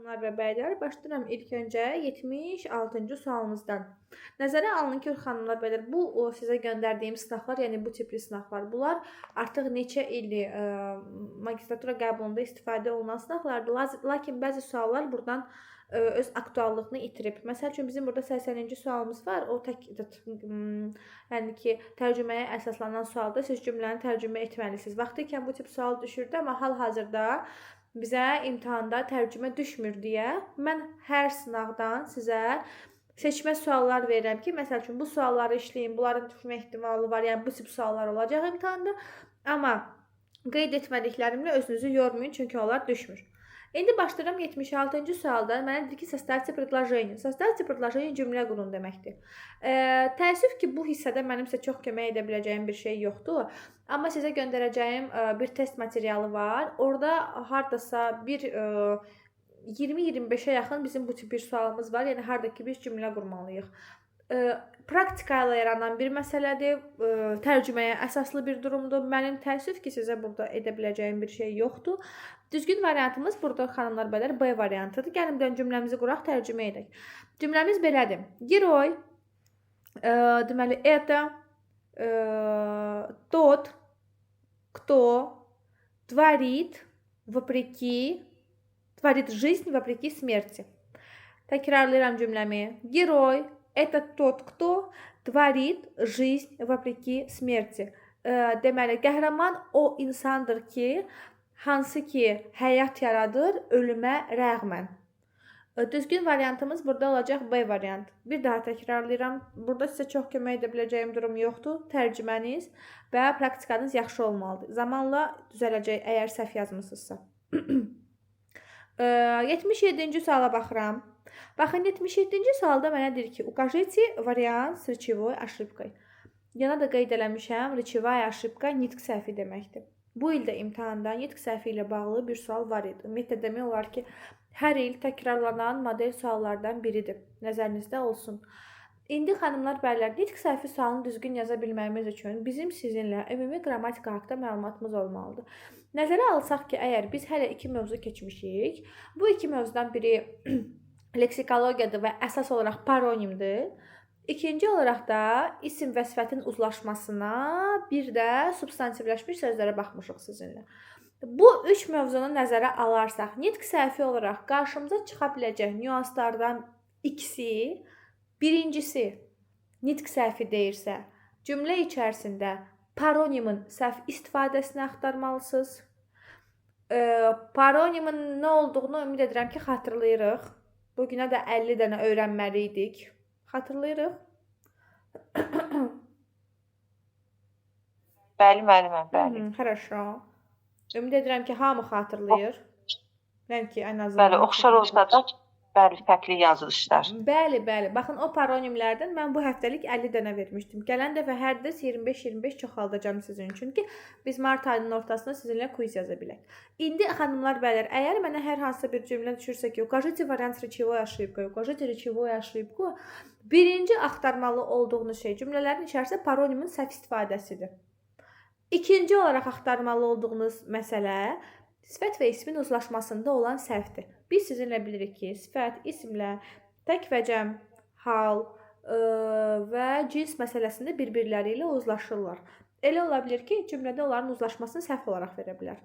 Xanımlar və bəylər, başlayıram ilk öncə 76-cı sualımızdan. Nəzərə alın ki, xanımlar, bəylər, bu sizə göndərdiyim sınaqlar, yəni bu tipli sınaqlar, bunlar artıq neçə ildir magistratura qəbulunda istifadə olunan sınaqlardır. Lakin bəzi suallar buradan öz aktuallığını itirib. Məsəl üçün bizim burada 80-ci sualımız var. O yəni ki, tərcüməyə əsaslanan sualda siz cümləni tərcümə etməlisiniz. Vaxtı ikən bu tip sual düşürdü, amma hal-hazırda bizə imtahanda tərcümə düşmür deyə mən hər sınaqdan sizə seçmə suallar verirəm ki, məsəl üçün bu sualları işləyin, bunların düşmə ehtimalı var, yəni bu tip suallar olacaq imtahanda, amma qeyd etmədiklərimlə özünüzü yormayın, çünki onlar düşmür. İndi başlayıram 76-cı sualda. Mənə deyir ki, составьте предложение. Составьте предложение cümlə qurun deməkdir. Təəssüf ki, bu hissədə mənim sizə çox kömək edə biləcəyim bir şey yoxdur. Amma sizə göndərəcəyim bir test materialı var. Orada hardasa bir 20-25-ə yaxın bizim bu tip bir sualımız var. Yəni harda ki, biz cümlə qurmalıyıq. Praktika ilə yaranan bir məsələdir, tərcüməyə əsaslı bir durumdur. Mənim təəssüf ki, sizə burada edə biləcəyim bir şey yoxdur. Düzgün variantımız burada xanımlar bəylər B variantıdır. Gəlin bir cümləmizi quraq, tərcümə edək. Cümləmiz belədir. Герой, deməli, это тот, кто творит жизнь вопреки смерти. Təkrarlayıram cümləmi. Герой это тот, кто tворит жизнь vopреки смерти. Deməli, qəhrəman o insandır ki, hansı ki, həyat yaradır ölümə rəğmən. Düzgün variantımız burada olacaq B variant. Bir daha təkrarlayıram. Burada sizə çox kömək edə biləcəyim durum yoxdur. Tərcüməniz və praktikanız yaxşı olmalıdır. Zamanla düzələcək, əgər səhv yazmısınızsa. 77-ci suala baxıram. Baxın, 77-ci sualda mənə deyir ki, укажите вариант с речевой ошибкой. Yana da qeyd eləmişəm, речевая ошибка nitq səhvi deməkdir. Bu ildə imtahanda nitq səhvi ilə bağlı bir sual var idi. Ümumiyyətlə demək olar ki, hər il təkrarlanan model suallardan biridir. Nəzərinizdə olsun. İndi xanımlar, bəylər, nitq səhvi sualını düzgün yaza bilməyimiz üçün bizim sizinlə ümumi qrammatika haqqında məlumatımız olmalıdır. Nəzərə alsaq ki, əgər biz hələ 2 mövzu keçmişik, bu 2 mövzudan biri leksikologiyadır və əsas olaraq paronimdir. İkinci olaraq da isim və sifətin uzlaşmasına, bir də substantivləşmiş sözlərə baxmışıq sizinlə. Bu 3 mövzunu nəzərə alarsak, nitq səhvi olaraq qarşımıza çıxa biləcək nüanslardan ikisi, birincisi nitq səhvi deyirsə, cümlə içərisində paronimin səhv istifadəsini axtarmalısınız. Paronimin nə olduğunu ümid edirəm ki, xatırlayırıq. Bugünə də 50 dənə öyrənməliydik. Xatırlayırıq? Bəli, müəlliməm, bəli. Хорошо. Ümid edirəm ki, hamı xatırlayır. Mən ki, ən azından. Bəli, oxşar olsa da, bəli, fərqli yazılışlar. Bəli, bəli. Baxın, o paronimlərdən mən bu həftəlik 50 dənə vermişdim. Gələn dəfə hər dərs 25-25 çoxaldacağım sizin üçün ki, biz mart ayının ortasında sizinlə quiz yaza bilək. İndi xanımlar, bəylər, əgər mənə hər hansısa bir cümlə düşürsə ki, укажите вариант с речевой ошибкой, укажите речевую ошибку, birinci axtarmalı olduğunuz şey cümlələrin içərisində paronimin səhv istifadəsidir. İkinci olaraq axtarmalı olduğunuz məsələ sifət və ismin uzlaşmasında olan səhvdir. Biz sizinlə bilirik ki, sifət, isimlə tək və cəm, hal və cins məsələsində bir-birləri ilə uzlaşırlar. Elə ola bilər ki, cümlədə onların uzlaşmasını səhv olaraq verə bilər.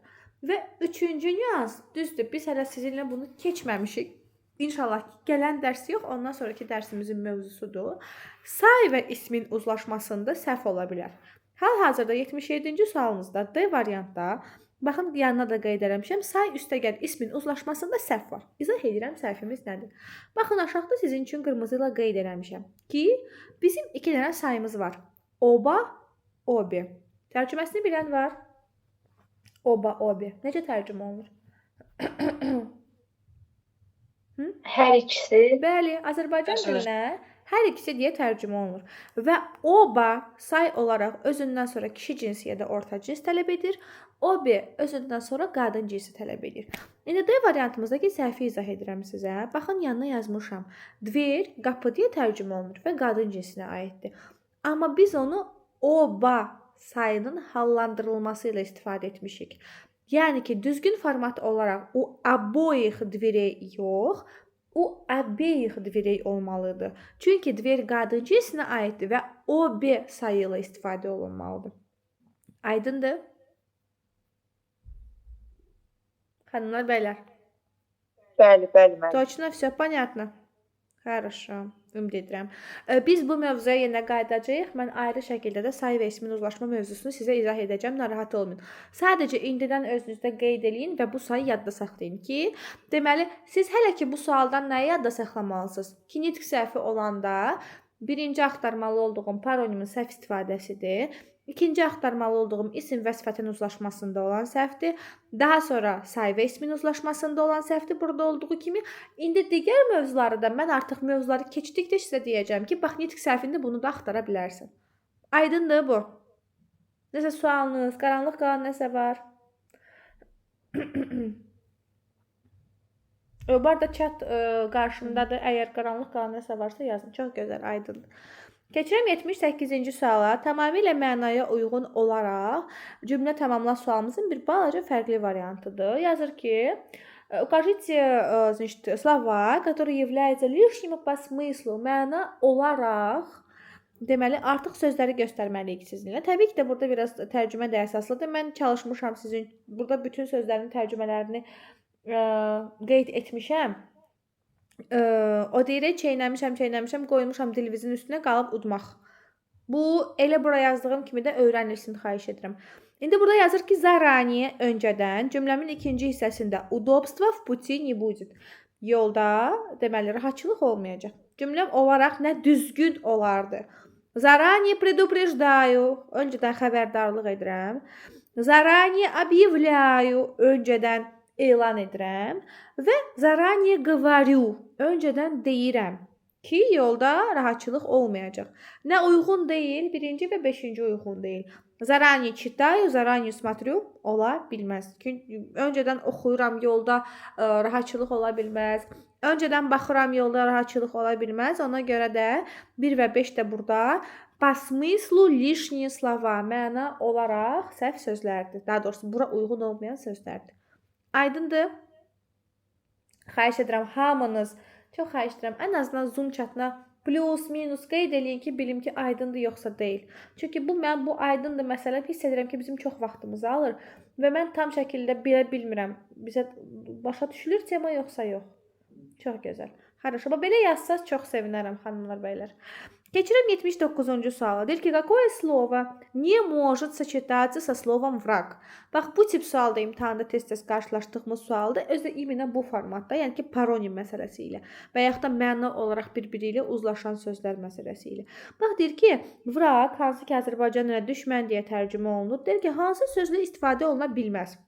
Və üçüncü nüans, düzdür, biz hələ sizinlə bunu keçməmişik. İnşallah ki, gələn dərs yox, ondan sonraki dərsimizin mövzusudur. Say və ismin uzlaşmasında səhv ola bilər. Hal-hazırda 77-ci sualımızda D variantda, baxın, yanına da qeyd eləmişəm, say üstəgəl ismin uzlaşmasında səhv var. İzah edirəm, səhvimiz nədir? Baxın, aşağıda sizin üçün qırmızı ilə qeyd eləmişəm ki, bizim 2 dənə sayımız var. Oba, obi. Tərcüməsini bilən var. Oba, obi. Necə tərcümə olunur? Hər ikisi. Bəli, Azərbaycan dilinə hər ikisi deyə tərcümə olunur. Və oba say olaraq özündən sonra kişi cinsi ya da orta cins tələb edir. Obi özündən sonra qadın cinsi tələb edir. İndi D variantımızdakı səhvi izah edirəm sizə. Baxın, yanına yazmışam. Dver, qapı deyə tərcümə olunur və qadın cinsinə aiddir. Amma biz onu oba sayının hallandırılması ilə istifadə etmişik. Yəni ki, düzgün format olaraq o обоих dverей yox, o обеих dverей olmalıdır. Çünki dver qadın cinsinə aiddir və obе sayı ilə istifadə olunmalıdır. Aydındır? Xanımlar, bəylər. Bəli, bəli müəllim. Точно все понятно? Хорошо. Ümid edirəm. Biz bu mövzuya yenə qayıdacağıq. Mən ayrı şəkildə də sayı və ismin uzlaşma mövzusunu sizə izah edəcəm. Narahat olmayın. Sadəcə indidən özünüzdə qeyd eləyin və bu sayı yadda saxlayın ki, deməli, siz hələ ki bu sualdan nəyi yadda saxlamalısınız? Kinetik səhvi olanda birinci axtarmalı olduğum paronimin səhv istifadəsidir. İkinci axtarmalı olduğum isim və sifətin uzlaşmasında olan səhvdir. Daha sonra sayı və ismin uzlaşmasında olan səhvdir burada olduğu kimi. İndi digər mövzuları da mən artıq mövzuları keçdikdə sizə deyəcəm ki, bax, nitq səhvində bunu da axtara bilərsən. Aydındır bu? Nəsə sualınız, qaranlıq qalan nəsə var? Bu arada chat qarşımdadır. Əgər qaranlıq qalan nəsə varsa yazın. Çox gözəl, aydındır. Keçirəm 78-ci suala. Tamamilə mənaya uyğun olaraq cümlə tamamla sualımızın bir balaca fərqli variantıdır. Yazır ki, укажите, значит, слова, которые являются лишними по смыслу. Məna olaraq deməli artıq sözləri göstərməliyik sizinlə. Təbii ki də burada biraz tərcümə də əsaslıdır. Mən çalışmışam sizin burada bütün sözlərin tərcümələrini qeyd etmişəm. O deyirək, çeynəmişəm, qoymuşam dilimizin üstünə, qalıb udmaq. Bu, elə bura yazdığım kimi də öyrənilsin, xahiş edirəm. İndi burada yazır ki, zaranее, öncədən, cümləmin ikinci hissəsində удобства в пути не будет. Yolda, deməli, rahatçılıq olmayacaq. Cümləm olaraq nə düzgün olardı. Zaranее предупреждаю, öncədən xəbərdarlıq edirəm. Zaranее объявляю, öncədən elan edirəm və zaranее говорю, öncədən deyirəm ki, yolda rahatçılıq olmayacaq. Nə uyğun deyil, birinci və beşinci uyğun deyil. Zaranее читаю, zaranее смотрю ola bilməz. Öncədən oxuyuram, yolda rahatçılıq ola bilməz. Öncədən baxıram, yolda rahatçılıq ola bilməz. Ona görə də 1 və 5 də burada по смыслу лишние слова, məna olaraq səhv sözlərdir. Daha doğrusu bura uyğun olmayan sözlərdir. Aydındır? Xahiş edirəm hamınız, çox xahiş edirəm, ən azından Zoom chatına plus, minus qeyd eləyin ki, bilim ki, aydındır yoxsa deyil. Çünki mən bu aydındır məsələ hiss edirəm ki, bizim çox vaxtımızı alır və mən tam şəkildə bilə bilmirəm. Bizə başa düşülür tema yoxsa yox. Çox gözəl. Хорошо. Belə yazsaz çox sevinərəm, xanımlar, bəylər. Keçirəm 79-cu suala. Deyir ki, какое слово не может сочетаться со словом враг? Bax, bu tip sualda imtahanda tez-tez qarşılaşdığımız sualda özü iminə bu formatda, yəni ki, paronim məsələsi ilə və yaxud da məna olaraq bir-biri ilə uzlaşan sözlər məsələsi ilə. Bax, deyir ki, vrag, hansı ki, Azərbaycan ilə düşmən deyə tərcümə olunur. Deyir ki, hansı sözlə istifadə oluna bilməz?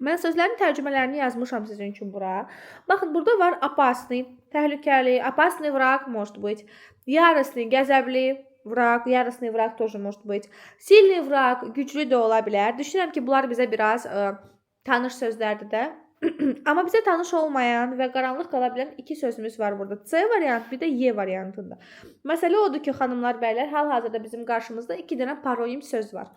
Mən sözlərin tərcümələrini yazmışam sizin üçün bura. Baxın, burada var опасный, təhlükəli, опасный враг может быть. Яростный, qəzəbli vrag, яростный враг тоже может быть. Сильный враг, güclü də ola bilər. Düşünürəm ki, bunlar bizə biraz tanış sözlərdir də. Amma bizə tanış olmayan və qaranlıq qala bilən iki sözümüz var burada. C variant, bir də Y variantında. Məsələ odur ki, xanımlar, bəylər, hal-hazırda bizim qarşımızda 2 dənə paronim söz var.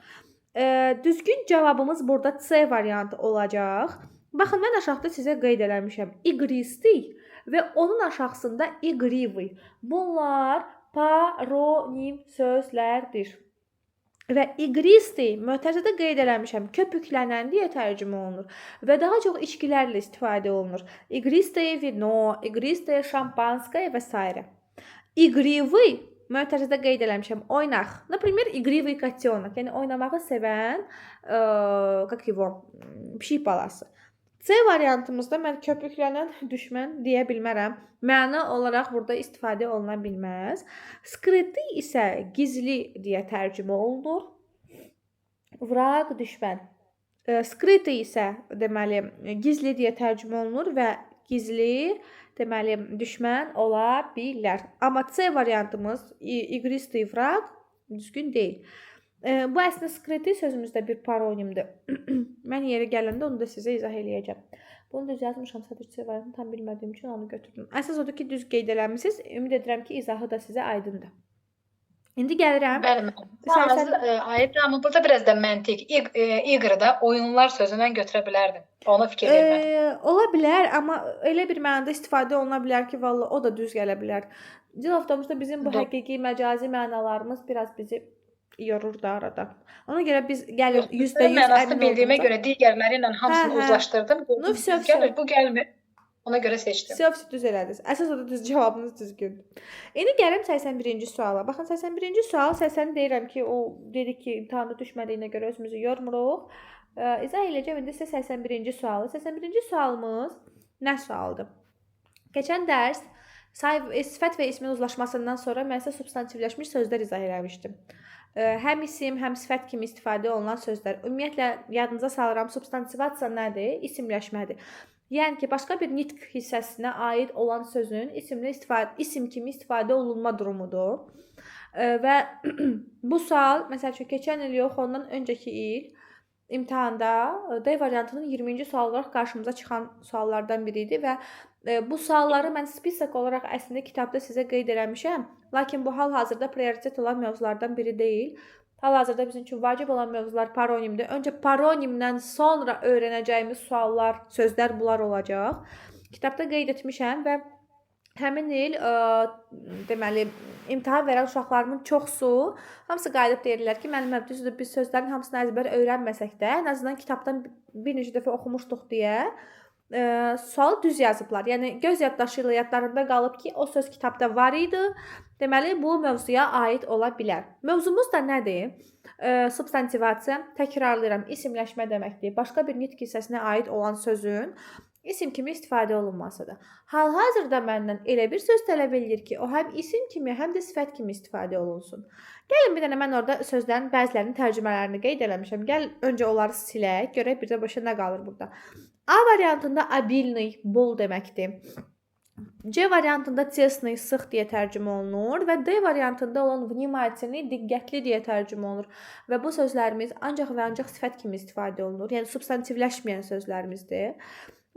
Düzgün cavabımız burada C variantı olacaq. Baxın, mən aşağıda sizə qeyd eləmişəm. İqristi və onun aşağısında iqrivi. Bunlar paronim sözlərdir. Və iqristi mötərizədə qeyd eləmişəm. Köpüklənən deyə tərcümə olunur və daha çox içkilərlə istifadə olunur. İqristiye vino, iqristiye şampanskaya və s. İqrivi mötərizədə qeyd eləmişəm. Oynaq. Например, игривый котенок. Yəni oynamağı sevən, как его, pişik balası. C variantımızda mən köpüklənən düşmən deyə bilmərəm. Məna olaraq burada istifadə oluna bilməz. Skrytый isə gizli deyə tərcümə olunur. Vraq, düşmən. Skrytый isə deməli gizli deyə tərcümə olunur və gizli deməli düşmən ola bilər. Amma C variantımız iqristi vraq düzgün deyil. Bu əslində skrytый sözümüzdə bir paronimdir. Mən yeri gələndə onu da sizə izah eləyəcəm. Bunu düz yazmışam, sadəcə C variantını tam bilmədiyim üçün onu götürdüm. Əsas odur ki, düz qeyd eləmisiniz. Ümid edirəm ki, izahı da sizə aydındır. İndi gəlirəm. Bəli müəllim. Sərsən Aydın, amma burada biraz da məntiq. İqrida oyunlar sözündən götürə bilərdim. Ona fikir vermədim. ola bilər, amma elə bir mənada istifadə oluna bilər ki, vallahi o da düz gələ bilər. Dil avtomatda bizim bu Doğru. həqiqi məcazi mənalarımız biraz bizi yorur da arada. Ona görə biz gəlin %100 Mənasını əmin bildiyimə olduğumuza. görə digərləri ilə hamısını Hə. uzlaşdırdım. No, vəsə. Gəlir, bu gəlmir. Ona görə seçdim. Sövs düz elədiniz. Əsas oda düz cavabınız düzgündür. İndi gəlim 81-ci suala. Baxın 81-ci sual 80 deyirəm ki, o dedik ki, imtahanda düşmədiyinə görə özümüzü yormuruq. İzah eləyəcəm indi sizə 81-ci sualı. 81-ci sualımız nə sualdır? Keçən dərs sifət və ismin uzlaşmasından sonra mən sizə substantivləşmiş sözlər izah eləmişdim. Həm isim, həm sifət kimi istifadə olunan sözlər. Ümumiyyətlə yadınıza salıram, substantivasiya nədir? İsimləşmədir. Yəni ki, başqa bir nitq hissəsinə aid olan sözün isim kimi istifadə olunma durumudur. Və bu sual, məsəl üçün keçən il yox, ondan öncəki il imtahanda D variantının 20-ci sual olaraq qarşımıza çıxan suallardan biri idi və bu sualları mən spisak olaraq əslində kitabda sizə qeyd eləmişəm. Lakin bu hal-hazırda prioritet olan mövzulardan biri deyil. Hal-hazırda bizim üçün vacib olan mövzular paronimdir. Öncə paronimdən sonra öyrənəcəyimiz suallar, sözlər bunlar olacaq. Kitabda qeyd etmişəm və həmin il deməli imtahan verən uşaqlarımın çoxsu hamısı qayıdıb deyirlər ki, müəllimə düzdür biz sözlərin hamısını əzbər öyrənməsək də, ən azından kitabdan bir neçə dəfə oxumuşduq deyə sual düz yazıblar. Yəni göz yaddaşı ilə yadlarında qalıb ki, o söz kitabda var idi. Deməli bu mövzuya aid ola bilər. Mövzumuz da nədir? Substantivasiya, təkrarlayıram, isimləşmə deməkdir. Başqa bir nitq hissəsinə aid olan sözün isim kimi istifadə olunmasıdır. Hal-hazırda məndən elə bir söz tələb edilir ki, o həm isim kimi, həm də sifət kimi istifadə olunsun. Gəlin bir dənə mən orada sözlərin bəzilərinin tərcümələrini qeyd eləmişəm. Gəl öncə onları silək, görək bir də başa nə qalır burada. A variantında abilni, bol deməkdir. C variantında tesni, sıx deyə tərcümə olunur və D variantında olan vnimaательный, diqqətli deyə tərcümə olunur. Və bu sözlərimiz ancaq və ancaq sifət kimi istifadə olunur. Yəni substantivləşməyən sözlərimizdir.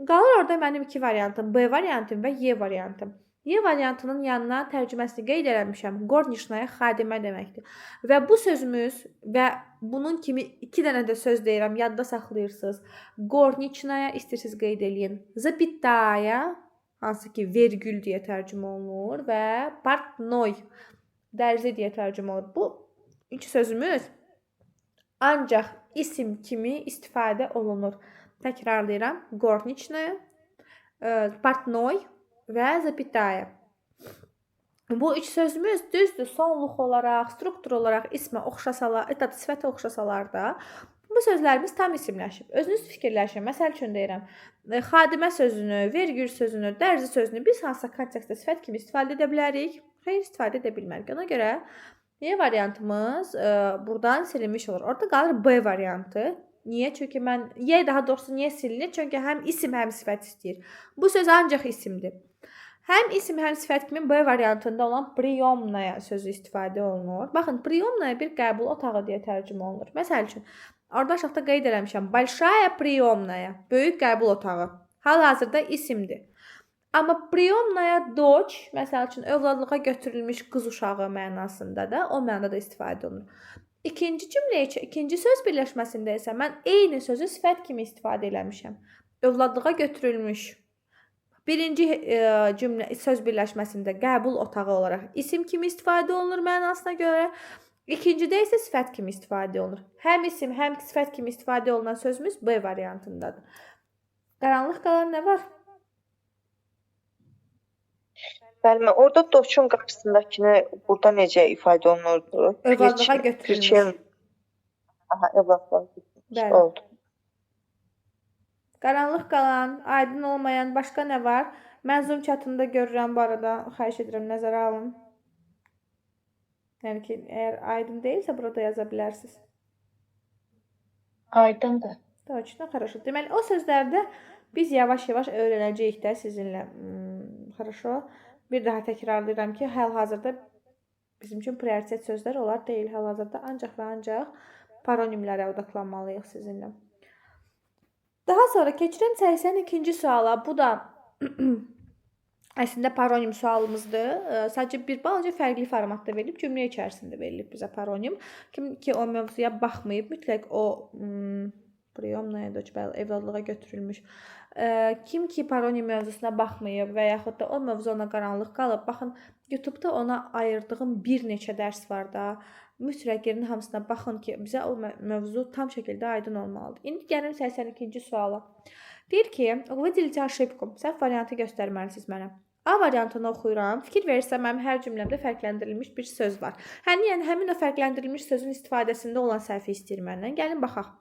Qalır orada mənim iki variantım, B variantım və Y variantım. Y variantının yanına tərcüməsini qeyd eləmişəm. Gornişnaya xadimə deməkdir. Və bu sözümüz və bunun kimi iki dənə də söz deyirəm, yadda saxlayırsınız. Gorniçnaya istəyirsiniz qeyd eləyin. Zapitaya, hansı ki vergül deyə tərcümə olunur və partnoy, dərzi deyə tərcümə olunur. Bu iki sözümüz ancaq isim kimi istifadə olunur. Təkrarlayıram. Gorniçnaya, partnoy və zapitaya. Bu üç sözümüz düzdür, sonluq olaraq, struktur olaraq ismə oxşasalar, sifətə oxşasalar da bu sözlərimiz tam isimləşib. Özünüz fikirləşin. Məsəl üçün deyirəm, xadimə sözünü, vergül sözünü, dərzi sözünü biz hansısa kontekstdə sifət kimi istifadə edə bilərik? Xeyr, istifadə edə bilmərik. Ona görə Y variantımız buradan silinmiş olur. Orada qalır B variantı. Niyə? Çünki Y daha doğrusu niyə silinir? Çünki həm isim, həm sifət istəyir. Bu söz ancaq isimdir. Həm isim, həm sifət kimi B variantında olan priyomnaya sözü istifadə olunur. Baxın, priyomnaya bir qəbul otağı deyə tərcümə olunur. Məsəl üçün, orada aşağıda qeyd eləmişəm. Большая priyomnaya, böyük qəbul otağı. Hal-hazırda isimdir. Amma priyomnaya doç, məsəl üçün, övladlığa götürülmüş qız uşağı mənasında da, o mənada da istifadə olunur. İkinci söz birləşməsində isə mən eyni sözü sifət kimi istifadə eləmişəm. Övladlığa götürülmüş. Birinci söz birləşməsində qəbul otağı olaraq isim kimi istifadə olunur mənasına görə. İkincidə isə sifət kimi istifadə olunur. Həm isim, həm sifət kimi istifadə olunan sözümüz B variantındadır. Qaranlıq qalan nə var? Bəli, orada doçun qarşısındakını burada necə ifadə olunurdu? Övladlığa götürülmüş. Aha, övladlığa götürülmüş. Bəli. Oldu. Qaranlıq qalan, aydın olmayan başqa nə var? Mən Zoom chatında görürəm bu arada. Xahiş edirəm, nəzərə alın. Yəni ki, əgər aydın deyilsə burada yaza bilərsiniz. Aydındır. Точно, хорошо. Deməli, o sözlərdə biz yavaş-yavaş öyrənəcəyik də sizinlə. Хорошо. Bir daha təkrarlayıram ki, hal-hazırda bizim üçün prioritet sözlər onlar deyil. Hal-hazırda ancaq və ancaq paronimlərə odaqlanmalıyıq sizinlə. Daha sonra keçirəm 82-ci suala. Bu da Əslində paronim sualımızdır. Sadəcə bir balaca fərqli formatda verilib, cümlə içərisində verilib bizə paronim. Kim ki o mövzuya baxmayıb, mütləq o приёмная дочь evladlığa götürülmüş. Kim ki paronim mövzusuna baxmayıb və yaxud da o mövzu ona qaranlıq qalıb, baxın YouTube-da ona ayırdığım bir neçə dərs var da. Mütləq yerin hamısına baxın ki, bizə o mövzu tam şəkildə aydın olmalıdır. İndi gəlin 82-ci suala. Deyir ki, выделите ошибку. Səhv variantı göstərməlisiniz mənə. A variantını oxuyuram. Fikir verirsəm, mənim hər cümləmdə fərqləndirilmiş bir söz var. Yəni həmin o fərqləndirilmiş sözün istifadəsində olan səhvi istəyir məndən. Gəlin baxaq.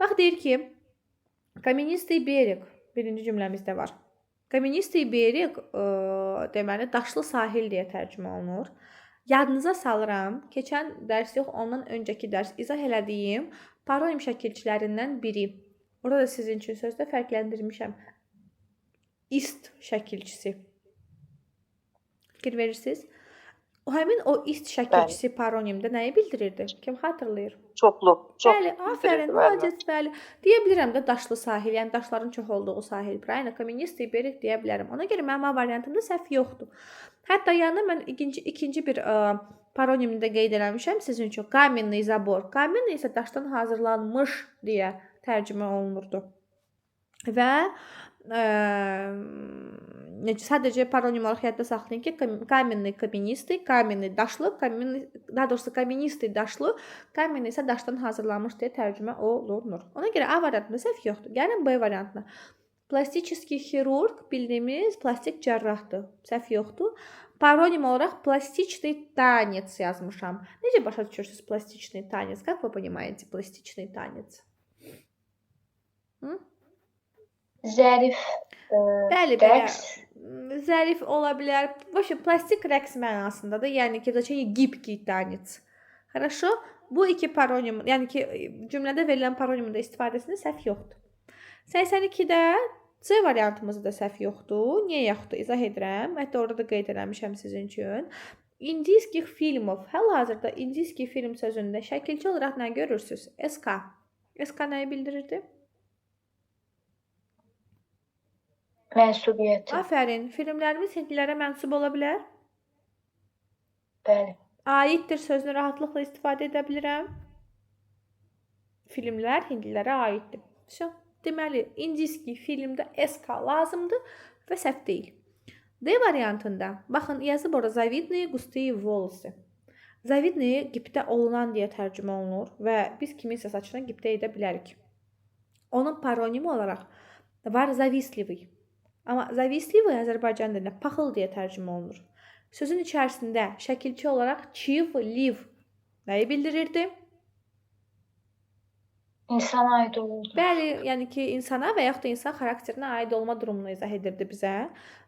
Bax, deyir ki, каменистый берег birinci cümləmizdə var. Каменистый берег deməli, daşlı sahil deyə tərcümə olunur. Yadınıza salıram, keçən dərs yox, ondan öncəki dərs izah elədiyim paronim şəkilçilərindən biri. Orada da sizin üçün sözdə fərqləndirmişəm. İst şəkilçisi. Fikir verirsiniz? Həmin o ist şəkilçisi paronimdə nəyi bildirirdi? Kim xatırlayır? Çoxlu. Bəli, afərin, acız, bəli. Deyə bilirəm də daşlı sahil, yəni daşların çox olduğu sahil. Правильно, каменистый берег deyə bilərəm. Ona görə mənim A variantında səhv yoxdur. Hətta yanına mən ikinci bir paronimini də qeyd eləmişəm sizin üçün. Каменный забор. Каменный isə daşdan hazırlanmış deyə tərcümə olunurdu. Və sadəcə paronim olaraq yadda saxlayın ki, каменный каменистый, каменный daşlı, daha doğrusu каменистый daşlı, каменный isə daşdan hazırlanmış deyə tərcümə olunur. Ona görə A variantında səhv yoxdur. Gəlin B variantına. Plastический хирург bildiyimiz plastik cərrahdır. Səhv yoxdur. Paronim olaraq пластичный танец yazmışam. Necə başa düşürsünüz пластичный танец? Как вы понимаете пластичный танец? Zərif Bəli, rəqs. Zərif ola bilər. Plastik rəqs mənasındadır. Yəni ki, gibki tanец. Хорошо? Bu iki paronim, yəni ki, cümlədə verilən paronimin də istifadəsində səhv yoxdur. 82-də C variantımızda da səhv yoxdur. Niyə yoxdur? İzah edirəm. Hətta orada da qeyd eləmişəm sizin üçün. İndiyskih filmov. Hal-hazırda indiyski film sözündə şəkilçi olaraq nə görürsünüz? SK. SK nəyi bildirirdi? Mənsubiyyəti. Afərin. Filmlərimiz hindlilərə mənsub ola bilər. Bəli. Aiddir sözünü rahatlıqla istifadə edə bilirəm. Filmlər hindlilərə aiddir. Deməli, indiyski filmdə SK lazımdır və səhv deyil. D variantında, baxın, yazıb orada завидные густые волосы. Завидные qibdə olunan deyə tərcümə olunur və biz kiminsə saçına qibdə edə bilərik. Onun paronimi olaraq var завистливый. Amma завистливый Azərbaycan dilində paxıl deyə tərcümə olunur. Sözün içərisində şəkilçi olaraq çivliv nəyi bildirirdi? İnsana aid olurdu. Bəli, yəni ki, insana və yaxud da insan xarakterinə aid olma durumunu izah edirdi bizə.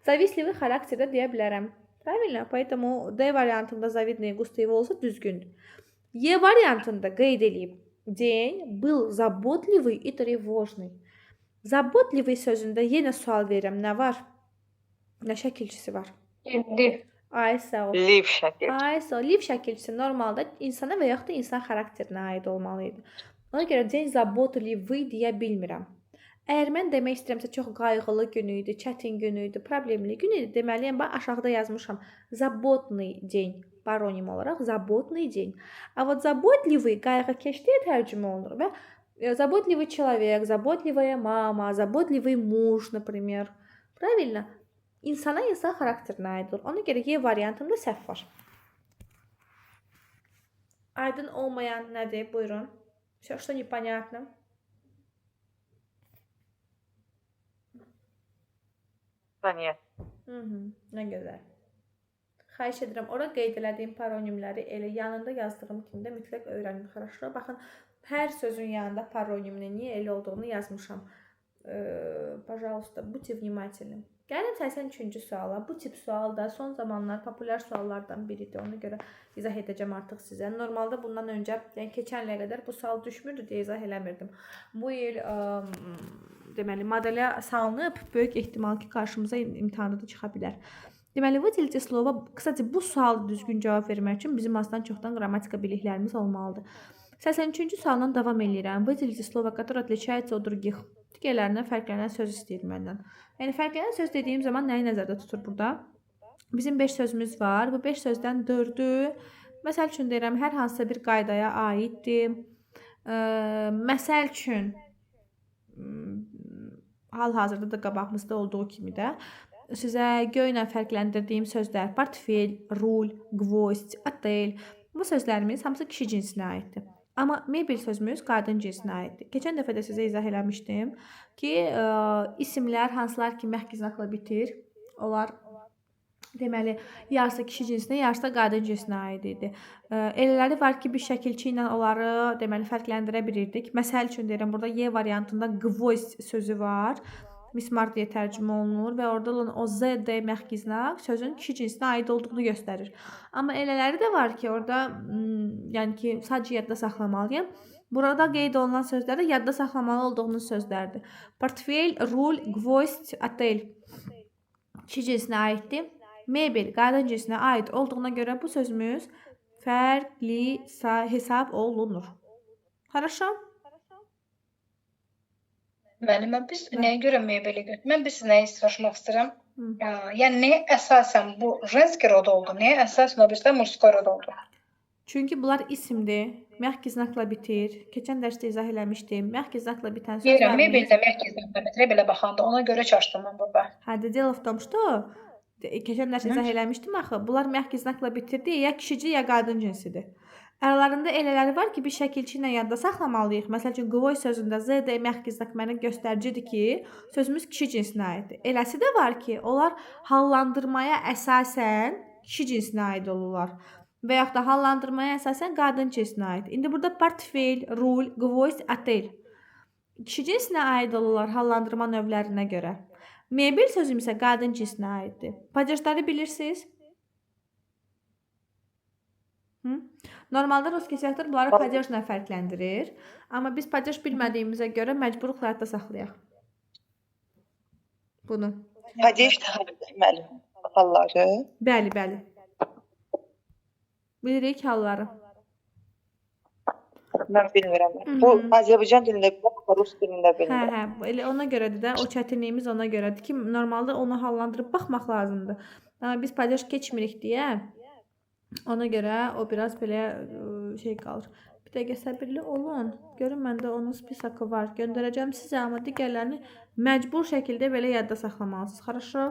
Завистливый xarakterdə deyə bilərəm. Правильно? Поэтому D variantında завидные густые волосы düzgündür. E variantında qeyd edib. День был заботливый и тревожный. Заботливый sözündə yenə sual verirəm. Nə var? Nə şəkilçisi var? Liv. Ay sağ ol. Liv şəkil. Ay sağ ol. Liv şəkilçisi normalda insana və yaxud da insan xarakterinə aid olmalı idi. Ona görə день заботливый deyə bilmirəm. Əgər mən demək istəyirəmsə çox qayğılı gün idi, çətin gün idi, problemli gün idi, deməliyəm, bax aşağıda yazmışam. Заботный день. Paronim olaraq заботный день. А вот заботливый qayğıkeş deyə tərcümə olunur və заботливый человек, заботливая мама, заботливый муж, например. Правильно? İnsana insan xarakterinə aid olur. Ona görə Y variantında səhv var. Aydın olmayan nədir? Buyurun. Что непонятно? Nə gözəl. Xahiş edirəm, ora qeyd elədiyim paronimləri elə yanında yazdığım kimi də mütləq öyrənin. Хорошо? Baxın, hər sözün yanında paroniminin niyə elə olduğunu yazmışam. Пожалуйста, будьте внимательны. Gəlin 83-cü suala. Bu tip sual da son zamanlar populyar suallardan biridir. Ona görə izah edəcəm artıq sizə. Normalda bundan öncə, yəni keçən ilə qədər bu sual düşmürdü deyə izah eləmirdim. Bu il deməli modelə salınıb, böyük ehtimal ki, qarşımıza imtahanda da çıxa bilər. Deməli, выделите слово, kısaca bu sual düzgün cavab vermək üçün bizim azdan çoxdan qrammatika biliklərimiz olmalıdır. 83-cü sualdan davam edirəm. Выделите слово, которое отличается от других. Digərlərindən fərqlənən söz istəyir məndən. Yəni fərqlənən söz dediyim zaman nəyi nəzərdə tutur burada? Bizim 5 sözümüz var. Bu 5 sözdən 4-ü məsəl üçün deyirəm, hər hansısa bir qaydaya aiddir. Məsəl üçün hal-hazırda da qabağımızda olduğu kimi də sizə göylə fərqləndirdiyim sözlər portfel, rul, gvozdь, otel. Bu sözlərimiz hamısı kişi cinsinə aiddir. Amma mebel sözümüz qadın cinsinə aiddir. Keçən dəfə də sizə izah eləmişdim ki, isimlər hansılar ki məhz znakla bitir, onlar deməli, yarısı kişi cinsinə, yarısı da qadın cinsinə aid idi. Elələri var ki, bir şəkilçi ilə onları deməli fərqləndirə bilirdik. Məsəl üçün deyirəm, burada Y variantında gvozdь sözü var. Mismar deyə tərcümə olunur və orada olan o Z məxkiznak sözün kişi cinsinə aid olduğunu göstərir. Amma elələri də var ki, orada yəni ki, sadəcə yadda saxlamalıyam. Burada qeyd olunan sözlər də yadda saxlamalı olduğunuz sözlərdir. Portfel, rul, gvozdь, otel kişi cinsinə aiddir. Mebel qadın cinsinə aid olduğuna görə bu sözümüz fərqli hesab olunur. Хорошо? Müəllimə, biz nəyə görə mebeli götürürük? Mən biz nəyi soruşmaq istəyirəm? Yəni nəyə əsasən bu женский rod oldu? Nəyə əsasən o birisi mужской rod oldu? Çünki bunlar isimdir. Məhz znakla bitir. Keçən dərsdə izah eləmişdim. Məhz znakla bitən Deyirəm, sözlər. mebeldə məhz znakla bitir belə baxanda ona görə çaşdım mən burada. Hə, дело в том, что keçən dərs izah eləmişdim axı. Bunlar məhz znakla bitirdi, ya kişici, ya qadın cinsidir. Aralarında elələri var ki, bir şəkilçi ilə yadda saxlamalıyıq. Məsəl üçün, gvoy sözündə Z məhz znak mənə göstəricidir ki, sözümüz kişi cinsinə aiddir. Eləsi də var ki, onlar hallandırmaya əsasən kişi cinsinə aid olurlar. Və yaxud da hallandırmaya əsasən qadın cinsinə aid. İndi burada portfel, rul, gvozdь, otel kişi cinsinə aid olurlar hallandırma növlərinə görə. Mebel sözüm isə qadın cinsinə aiddir. Padejləri bilirsiniz? Normalda ruski sektor bunları padejlə fərqləndirir. Amma biz padej bilmədiyimizə görə məcburuq yadda saxlayaq. Bunu. Padej müəllim halları. Bəli, bəli. Bilirik halları. Mən bilmirəm. Bu Azərbaycan dilində bilmirəm, rus dilində bilmirəm. Hə, elə ona görədir də, o çətinliyimiz ona görədir ki, normalda onu hallandırıb baxmaq lazımdır. Amma biz padej keçmirik deyə, ona görə o biraz belə şey qalır. Bir dəqiqə səbirli olun. Görün məndə onun spisakı var. Göndərəcəm sizə, amma digərlərini məcbur şəkildə belə yadda saxlamalısınız. Хорошо?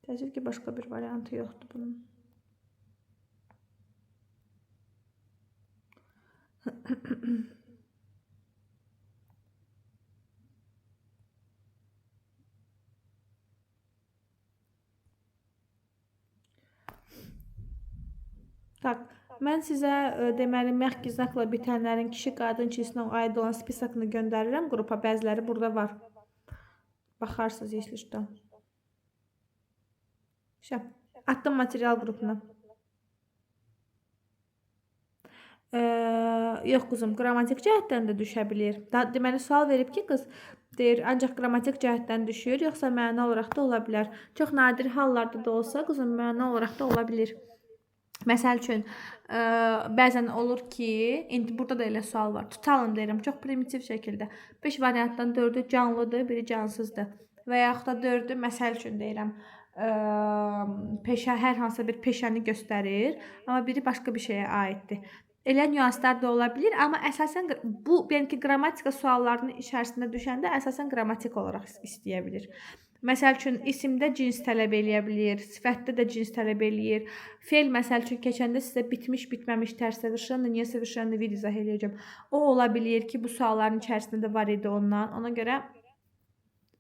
Təəssüf ki, başqa bir variantı yoxdur bunun. Tak, mən sizə deməli məhz znakla bitənlərin kişi qadın cinsinə aid olan spisakını göndərirəm qrupa. Bəziləri burada var. Baxarsınız, если что. Şə, attım material qrupuna. Yox qızım, qrammatik cəhətdən də düşə bilir. Deməli, sual verib ki, qız deyir, ancaq qrammatik cəhətdən düşür, yoxsa məna olaraq da ola bilər. Çox nadir hallarda da olsa, qızım, məna olaraq da ola bilir. Məsəl üçün, bəzən olur ki, indi burada da elə sual var. Tutalım deyirəm, çox primitiv şəkildə. 5 variantdan 4-ü canlıdır, biri cansızdır. Və yaxud da 4-ü, məsəl üçün deyirəm, hər hansısa bir peşəni göstərir, amma biri başqa bir şeyə aiddir. Elə nüanslar da ola bilir, amma əsasən bu belki qrammatika suallarının içərisində düşəndə əsasən qrammatik olaraq istəyə bilir. Məsəl üçün isimdə cins tələb eləyə bilir, sifətdə də cins tələb eləyir. Fe'l məsəl üçün keçəndə sizə bitmiş, bitməmiş, tərs совершенно, не совершенно vid izah eləyəcəm. O ola bilir ki, bu sualların içərisində də var idi ondan. Ona görə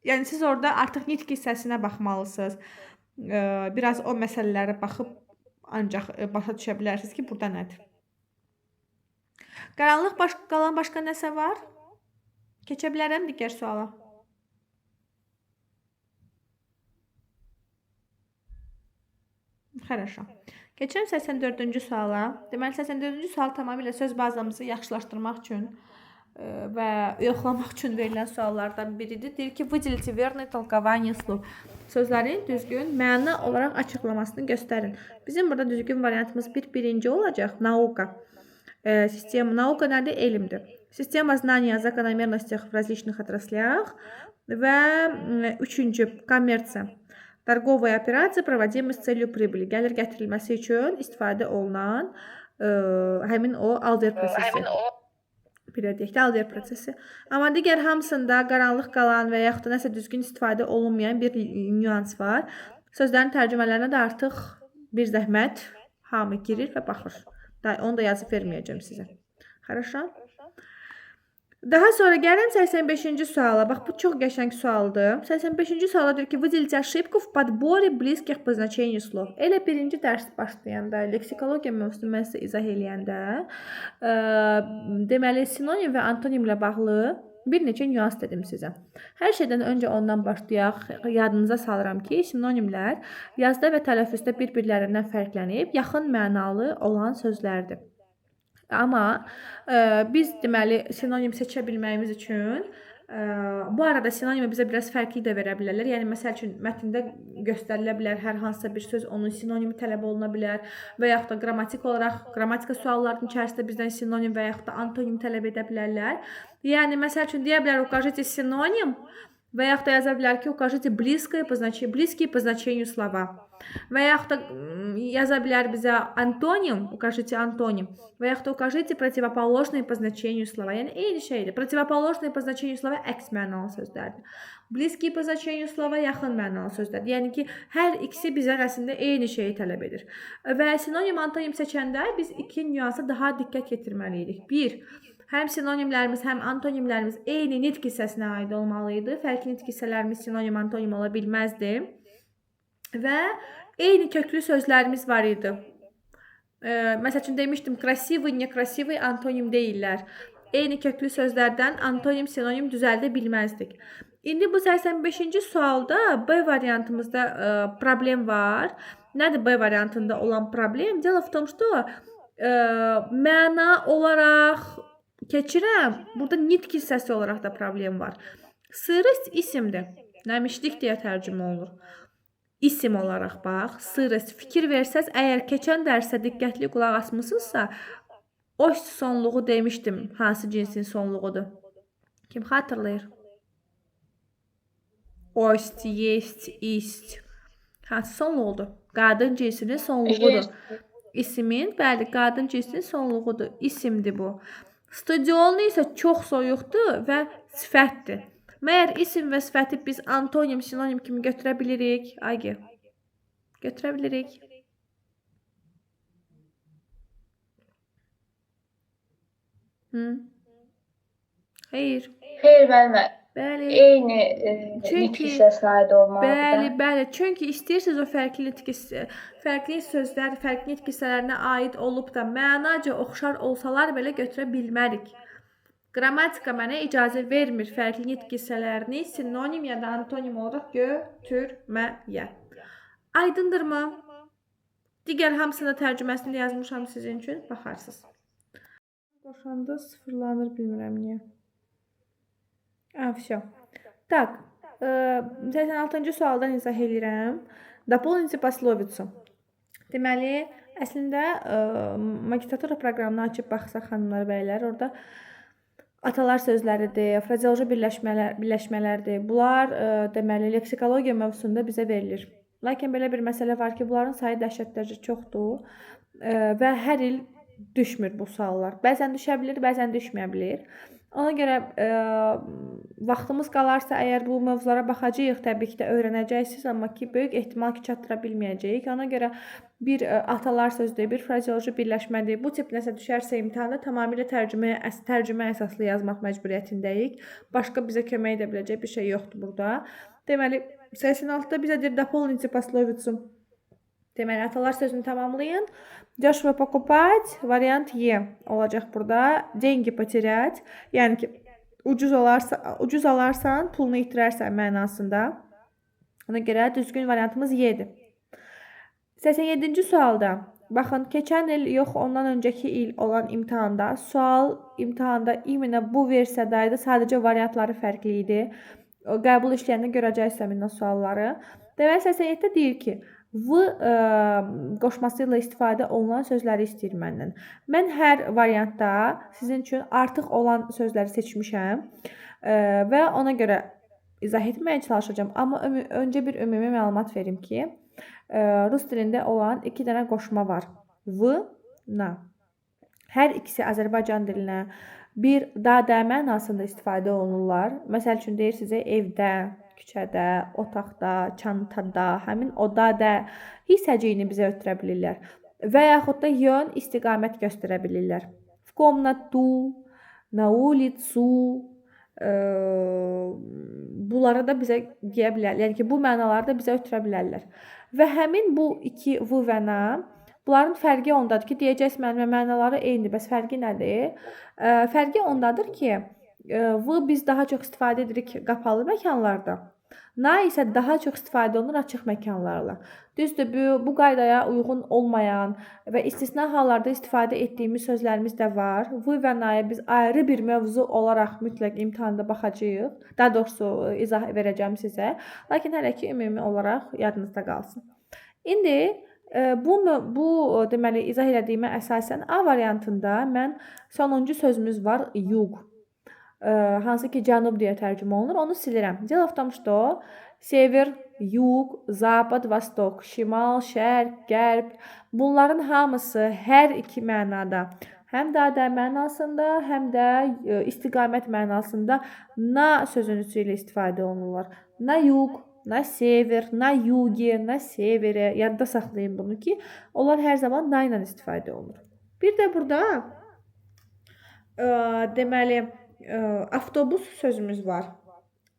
yəni siz orada artıq nitq hissəsinə baxmalısınız. Biraz o məsələlərə baxıb ancaq başa düşə bilərsiniz ki, burada nədir. Qaranlıq qalan başqa nəsə var? Keçə bilərəm digər suala. Хорошо. Keçirəm 84-cü suala. Deməli 84-cü sual tamamilə söz bazamızı yaxşılaşdırmaq üçün və yoxlamaq üçün verilən suallardan biridir. Deyir ki, выделите верное толкование слов. Sözlərin düzgün məna olaraq açıqlamasını göstərin. Bizim burada düzgün variantımız birinci olacaq. Nauka. Sistema nauka nədir? Elmdir. Sistema знания о закономерностях в различных отраслях. Və üçüncü, kommersiya. Торговые операции, проводимые с целью прибыли. Gəlir gətirilməsi üçün istifadə olunan həmin o alver prosesi. Bir deyək də alver prosesi. Amma digər hamısında qaranlıq qalan və yaxud da nəsə düzgün istifadə olunmayan bir nüans var. Sözlərin tərcümələrinə də artıq bir zəhmət hamı girir və baxır. Onu da yazıb verməyəcəm sizə. Хорошо? Daha sonra gələm 85-ci suala. Bax, bu çox qəşəng sualdır. 85-ci suala deyir ki, выделите ошибку в подборе близких по значению слов. Elə birinci dərs başlayanda, leksikologiya mövzusunu mən sizə izah eləyəndə, deməli, sinonim və antonimlə bağlı bir neçə nüans dedim sizə. Hər şeydən öncə ondan başlayaq. Yadınıza salıram ki, sinonimlər yazda və tələffüzdə bir-birlərindən fərqlənib, yaxın mənalı olan sözlərdir. Amma biz deməli sinonim seçə bilməyimiz üçün bu arada sinonimi bizə biraz fərqli də verə bilərlər. Yəni məsəl üçün mətndə göstərilə bilər hər hansısa bir söz, onun sinonimi tələb oluna bilər və yaxud da qrammatika suallarının içərisində bizdən sinonim və yaxud da antonim tələb edə bilərlər. Yəni məsəl üçün deyə bilər укажите синоним və yaxud da yaza bilər ki, укажите близкие по значению слова. Və yaxud da yaza bilər bizə antonim, укажите антоним, və yaxud da укажите противоположные по значению слова. Yəni eyni şeydir. Противоположные по значению слова əks mənalı sözlərdir. Близкие по значению slova yaxın mənalı sözlərdir. Yəni ki, hər ikisi bizə əslində eyni şeyi tələb edir. Və sinonim, antonim seçəndə biz iki nüansa daha diqqət yetirməliydik. Bir, həm sinonimlərimiz, həm antonimlərimiz eyni nitq hissəsinə aid olmalı idi. Fərqli nitq hissələrimiz sinonim, antonim ola bilməzdi. Və eyni köklü sözlərimiz var idi. Məsəl üçün demişdim, krasivый, nekrasivый antonim deyirlər. Eyni köklü sözlərdən antonim, sinonim düzəldə bilməzdik. İndi bu 85-ci sualda B variantımızda problem var. Nədir B variantında olan problem? Дело в том, что məna olaraq keçirəm. Burada nitq hissəsi olaraq da problem var. Sırist isimdir. Nəmişlik deyə tərcümə olunur. İsim olaraq bax, sırist. Fikir versəz, əgər keçən dərsə diqqətli qulaq asmısınızsa, ost sonluğu demişdim, hansı cinsin sonluğudur. Kim xatırlayır? Ost, есть, ist. Hansı sonluğudur? Qadın cinsinin sonluğudur. İsimin, bəli, qadın cinsinin sonluğudur. İsimdir bu. Stadionlu isə çox soyuqdur və sifətdir. Məyər isim və sifəti biz antonim, sinonim kimi götürə bilirik? Aygi, götürə bilirik. Xeyr. Xeyr, müəllimə. Bəli. Eyni nitq hissəsinə aid olmalıdır. Bəli. Çünki istəyirsiniz o fərqli sözlər, fərqli nitq hissələrinə aid olub da mənaca oxşar olsalar belə götürə bilmərik. Qrammatika mənə icazə vermir fərqli nitq hissələrini sinonim ya da antonim olaraq götürməyə. Aydındırmı? Digər hamısını tərcüməsində yazmışam sizin üçün, baxarsınız. Qoşanda sıfırlanır, bilmirəm niyə. Всё. Так, 86-cı sualdan izah edirəm. Дополните пословицу. Deməli, əslində magistratura proqramını açıb baxsaq xanımlar, bəylər, orada atalar sözləridir, frazeoloji birləşmələrdir. Bunlar deməli leksikologiya mövzusunda bizə verilir. Lakin belə bir məsələ var ki, bunların sayı dəhşətlərcə çoxdur və hər il düşmür bu suallar. Bəzən düşə bilir, bəzən düşməyə bilir. Ona görə vaxtımız qalarsa əgər bu mövzulara baxacağıq, təbii ki də öyrənəcəksiniz, amma ki böyük ehtimal ki çatdıra bilməyəcəyik. Ona görə bir atalar sözdür, bir frazeoloji birləşmədir. Bu tip nəsə düşərsə imtahanda tamamilə tərcümə əsaslı yazmaq məcburiyyətindəyik. Başqa bizə kömək edə biləcək bir şey yoxdur burada. Deməli, 86-da bizə deyir дополните пословицу. Deməli, atalar sözünü tamamlayın. Дешево покупать, variant E olacaq burada. Деньги потерять, yəni ki, ucuz alarsan, pulunu itirərsən mənasında. Ona görə düzgün variantımız Y-dir. 87-ci sualda, baxın, keçən il, yox, ondan öncəki il olan imtahanda, imtahanda iminə bu versiyadaydı, sadəcə variantları fərqli idi. Qəbul işləyəndə görəcəksiniz minə sualları. Deməli, 87-də deyir ki, V qoşması ilə istifadə olunan sözləri istəyir məndən. Mən hər variantda sizin üçün artıq olan sözləri seçmişəm və ona görə izah etməyə çalışacağam. Amma öncə bir ümumi məlumat verim ki, rus dilində olan 2 dənə qoşma var. V, na. Hər ikisi Azərbaycan dilinə bir da mənasında istifadə olunurlar. Məsəl üçün deyir sizə evdə, küçədə, otaqda, çantada, həmin o da hissəciyini bizə ötürə bilirlər. Və yaxud da yön, istiqamət göstərə bilirlər. В комнату, на улицу, bunları da bizə deyə bilərlər. Yəni ki, bu mənaları da bizə ötürə bilərlər. Və həmin bu iki v və na, bunların fərqi ondadır ki, deyəcəksiniz müəllimə mənaları eynidir. Bəs fərqi nədir? Fərqi ondadır ki, v biz daha çox istifadə edirik qapalı məkanlarda. Na isə daha çox istifadə olunur açıq məkanlarla. Düzdür, bu qaydaya uyğun olmayan və istisna hallarda istifadə etdiyimiz sözlərimiz də var. V və na'ya biz ayrı bir mövzu olaraq mütləq imtahanda baxacağıq. Daha doğrusu izah verəcəm sizə. Lakin hələ ki ümumi olaraq yadınızda qalsın. İndi bu deməli izah elədiyimə əsasən A variantında mən sonuncu sözümüz var юг. Hansı ki cənub deyə tərcümə olunur, onu silirəm. Дело в том, что север, юг, запад, восток, şimal, şərq, qərb bunların hamısı hər iki mənada, həm də mənasında, həm də istiqamət mənasında na sözünüzü ilə istifadə olunurlar. Na юг, na sever, na юге, na severe. Yadda saxlayın bunu ki, onlar hər zaman na ilə istifadə olunur. Bir də burada deməli avtobus sözümüz var.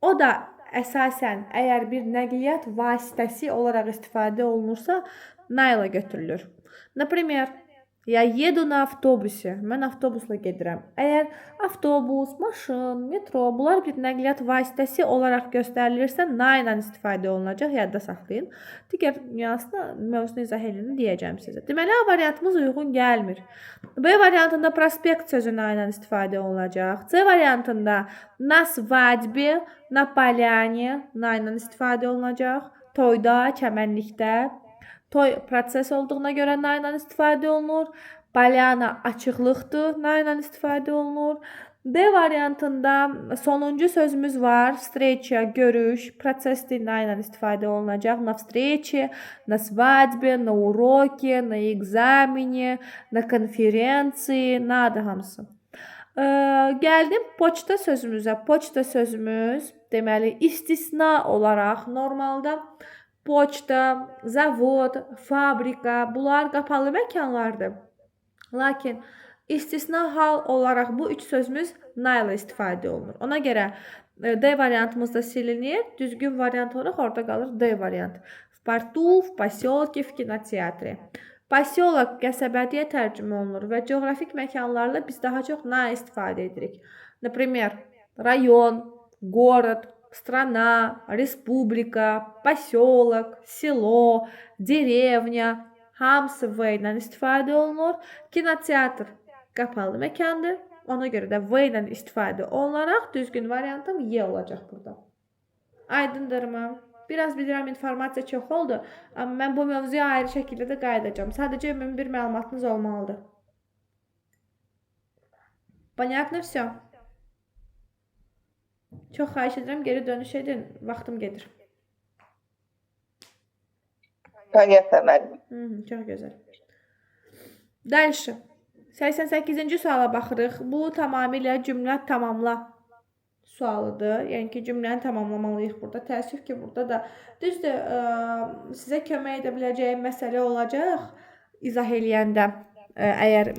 O da əsasən əgər bir nəqliyyat vasitəsi olaraq istifadə olunursa, na ilə götürülür. Например, я еду на автобусе. Mən avtobusla gedirəm. Əgər avtobus, maşın, metro, bunlar bir nəqliyyat vasitəsi olaraq göstərilirsə, na ilə istifadə olunacaq. Yadda saxlayın. Digər nüansda mövzunu izah edin deyəcəm sizə. Deməli, A variantımız uyğun gəlmir. B variantında prospekt sözü na ilə istifadə olunacaq. C variantında na svadьбе, na поляне na ilə istifadə olunacaq. Toyda, çəmənlikdə. Toy proses olduğuna görə na ilə istifadə olunur. Polyana açıqlıqdır, na ilə istifadə olunur. D variantında sonuncu sözümüz var. Встреча, görüş, prosesdir, na ilə istifadə olunacaq. На встрече, на свадьбе, на уроке, на экзамене, на конференции, nadır hamısı. Gəldim poçta sözümüzə. Poçta sözümüz deməli istisna olaraq normalda poçta, zavod, fabrika bunlar qapalı məkanlardır. Lakin istisna hal olaraq bu üç sözümüz na ilə istifadə olunur. Ona görə D variantımızda silinir. Düzgün variant olaraq orada qalır D variant. В порту, в поселке, в кинотеатре. Posyolok qəsəbə deyə tərcümə olunur və coğrafik məkanlarla biz daha çox na istifadə edirik. Например, район, город, страна, республика, поселок, село, dеревня hamısı V ilə istifadə olunur. Kinoteatr qapalı məkandır. Ona görə də V ilə istifadə olunaraq düzgün variantım Y olacaq burada. Aydındırmı? Biraz bilirəm informasiya çox oldu, amma mən bu mövzuya ayrı şəkildə də qayıdacağam. Sadəcə ümumi bir məlumatınız olmalıdır. Понятно всё? Çox xahiş edirəm, geri dönüş edin. Vaxtım gedir. Понятно, müəllim. Çox gözəl. Dəlşi. 88-ci suala baxırıq. Bu tamamilə cümlə tamamla sualıdır. Yəni ki, cümləni tamamlamalıyıq burada. Təəssüf ki, burada da düzdür, sizə kömək edə biləcəyim məsələ olacaq izah eləyəndə. Əgər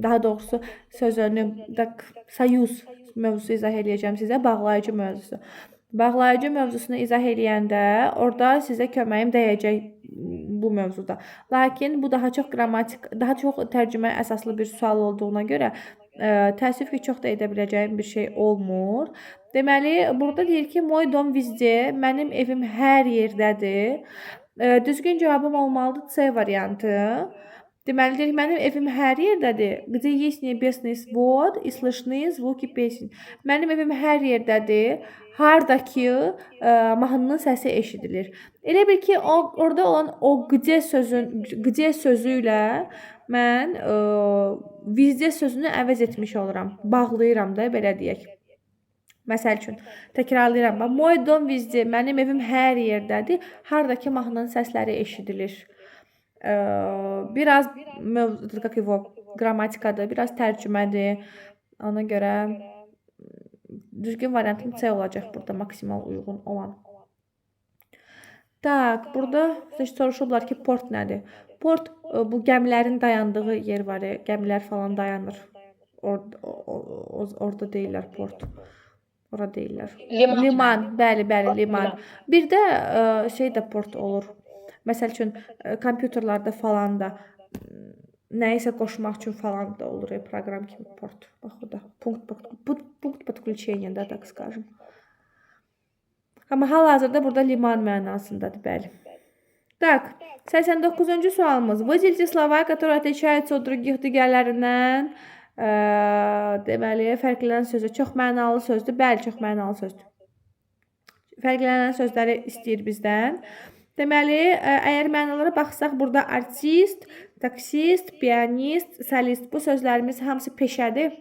daha doğrusu sözünü soyuz mövzusu izah eləyəcəm sizə, bağlayıcı mövzusu. Bağlayıcı mövzusunu izah eləyəndə orada sizə köməyim dəyəcək bu mövzuda. Lakin bu daha çox qrammatik, daha çox tərcümə əsaslı bir sual olduğuna görə təəssüf ki, çox da edə biləcəyim bir şey olmur. Deməli, burada deyir ki, мой дом везде, mənim evim hər yerdədir. Düzgün cavabım olmalıdır C variantı. Deməli, mənim evim hər yerdədir. Где есть небесный свод и слышны звуки песен. Mənim evim hər yerdədir. Hardakı mahnının səsi eşidilir. Elə bil ki, orada olan o где sözü ilə mən vizdə sözünü əvəz etmiş oluram. Bağlayıram da, belə deyək. Məsəl üçün, təkrarlayıram. Moj dom vizdə, mənim evim hər yerdədir. Hardakı mahnının səsləri eşidilir. Biraz qrammatikadır, biraz tərcümədir. Ona görə düzgün variantım C olacaq burada maksimal uyğun olan. Tak, burada soruşublar ki, port nədir? Port bu gəmilərin dayandığı yer var, gəmilər falan dayanır. Orada deyirlər port. Ora deyirlər. Liman, bəli, liman. Bir də şey də port olur. Məsəl üçün, kompüterlərdə falan da nəyisə qoşmaq üçün falan da olur, proqram kimi port. Bax, o da punkt podключения, da, так скажем. Amma hal-hazırda burada liman mənasındadır, bəli. Так, 89-cu sualımız. Выделите слова, которые отличаются от других digərlərindən. Deməli, fərqlənən sözü çox mənalı sözdür. Bəli, çox mənalı sözdür. Fərqlənən sözləri istəyir bizdən. Deməli, əgər mənalara baxsaq, burada artist, taksist, pianist, solist bu sözlərimiz hamısı peşədir.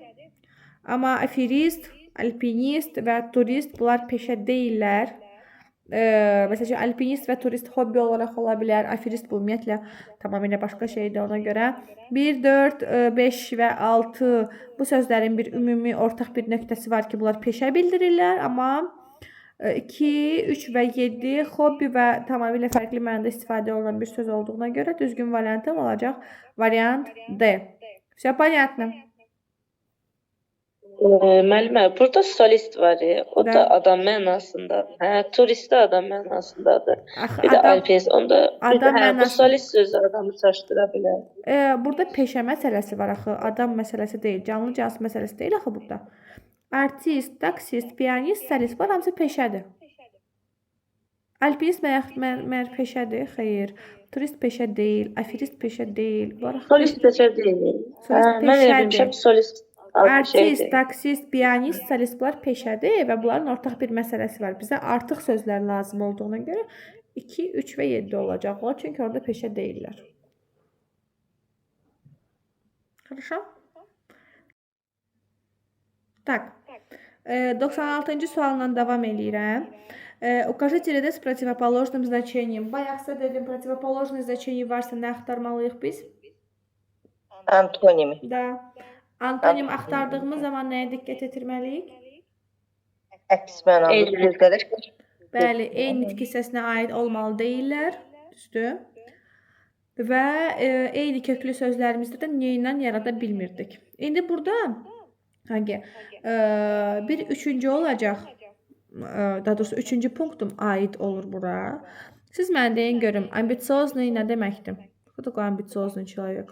Amma aferist, alpinist və turist bunlar peşə deyillər. Məsələn, alpinist və turist hobbi olaraq ola bilər. Aferist bu ümumiyyətlə tamamilə başqa şeydir ona görə. 1, 4, 5 və 6 bu sözlərin bir ümumi ortaq bir nöqtəsi var ki, bunlar peşə bildirirlər. Amma 2, 3 və 7 hobbi və tamamilə fərqli mənada istifadə olunan bir söz olduğuna görə düzgün variantım olacaq variant D. Все понятно? Müəllimə, burada solist var, o da adam mənasındadır. Hə, turist də adam mənasındadır. Bir də alpinist, onda bu solist sözü adamı çaşdıra bilər. Burada peşə məsələsi var axı, adam məsələsi deyil, canlı cins məsələsi deyil axı burada. Artist, taksist, pianist, solist var, hamısı peşədir. Alpinist məyər peşədir? Xeyr. Turist peşə deyil, aferist peşə deyil. Solist peşə deyil. Mən elə bilmişəm solist. Artist, taksist, pianist, solist bunlar peşədir və bunların ortaq bir məsələsi var. Bizə artıq sözlər lazım olduğuna görə 2, 3 və 7 olacaq. Çünki orada peşə deyirlər. Хорошо? Так. 96-cı sualla davam eləyirəm. Укажите ряды с противоположным значением. Bayaqsa dedim, противоположное значение varsa nə axtarmalıyıq biz? Antonimi. Da. Antonim axtardığımız zaman nəyə diqqət etdirməliyik? Əks mənalı sözlər. Bəli, eyni nitq hissəsinə aid olmalı deyirlər. Düzdür? Və eyni köklü sözlərimizdə də niyə ilə yarada bilmirdik. İndi burada hangi bir üçüncü olacaq. Daha doğrusu üçüncü punktum aid olur bura. Siz mənə deyin görüm, ambisiozный nə deməkdir? Кто такой амбициозный человек?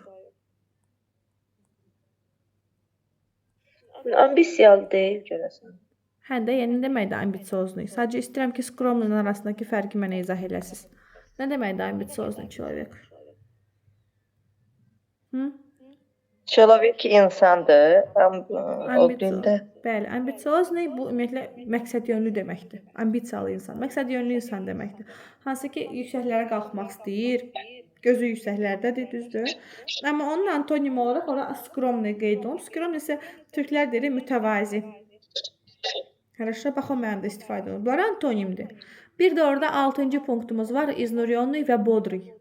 Ambisiyalı deyil görəsən. Hə də, yəni nə deməkdir ambisiozный? Sadəcə istəyirəm ki, skromlunun arasındakı fərqi mənə izah eləsiniz. Nə deməkdir ambisiozный человек? Человек insandır. Bəli, ambisiozный bu ümumiyyətlə məqsədyönlü deməkdir. Ambisiyalı insan, məqsədyönlü insan deməkdir. Hansı ki, yüksəklərə qalxmaq istəyir, gözü yüksəklərdədir, düzdür. Amma onun antonimi olaraq ora skromный qeyd olunur. Skromный isə türklər deyir mütəvazi. Хорошо, bax o mənada istifadə olunur. Bunlar antonimdir. Bir də orada 6-cı punktumuz var, iznurionный və bodrый.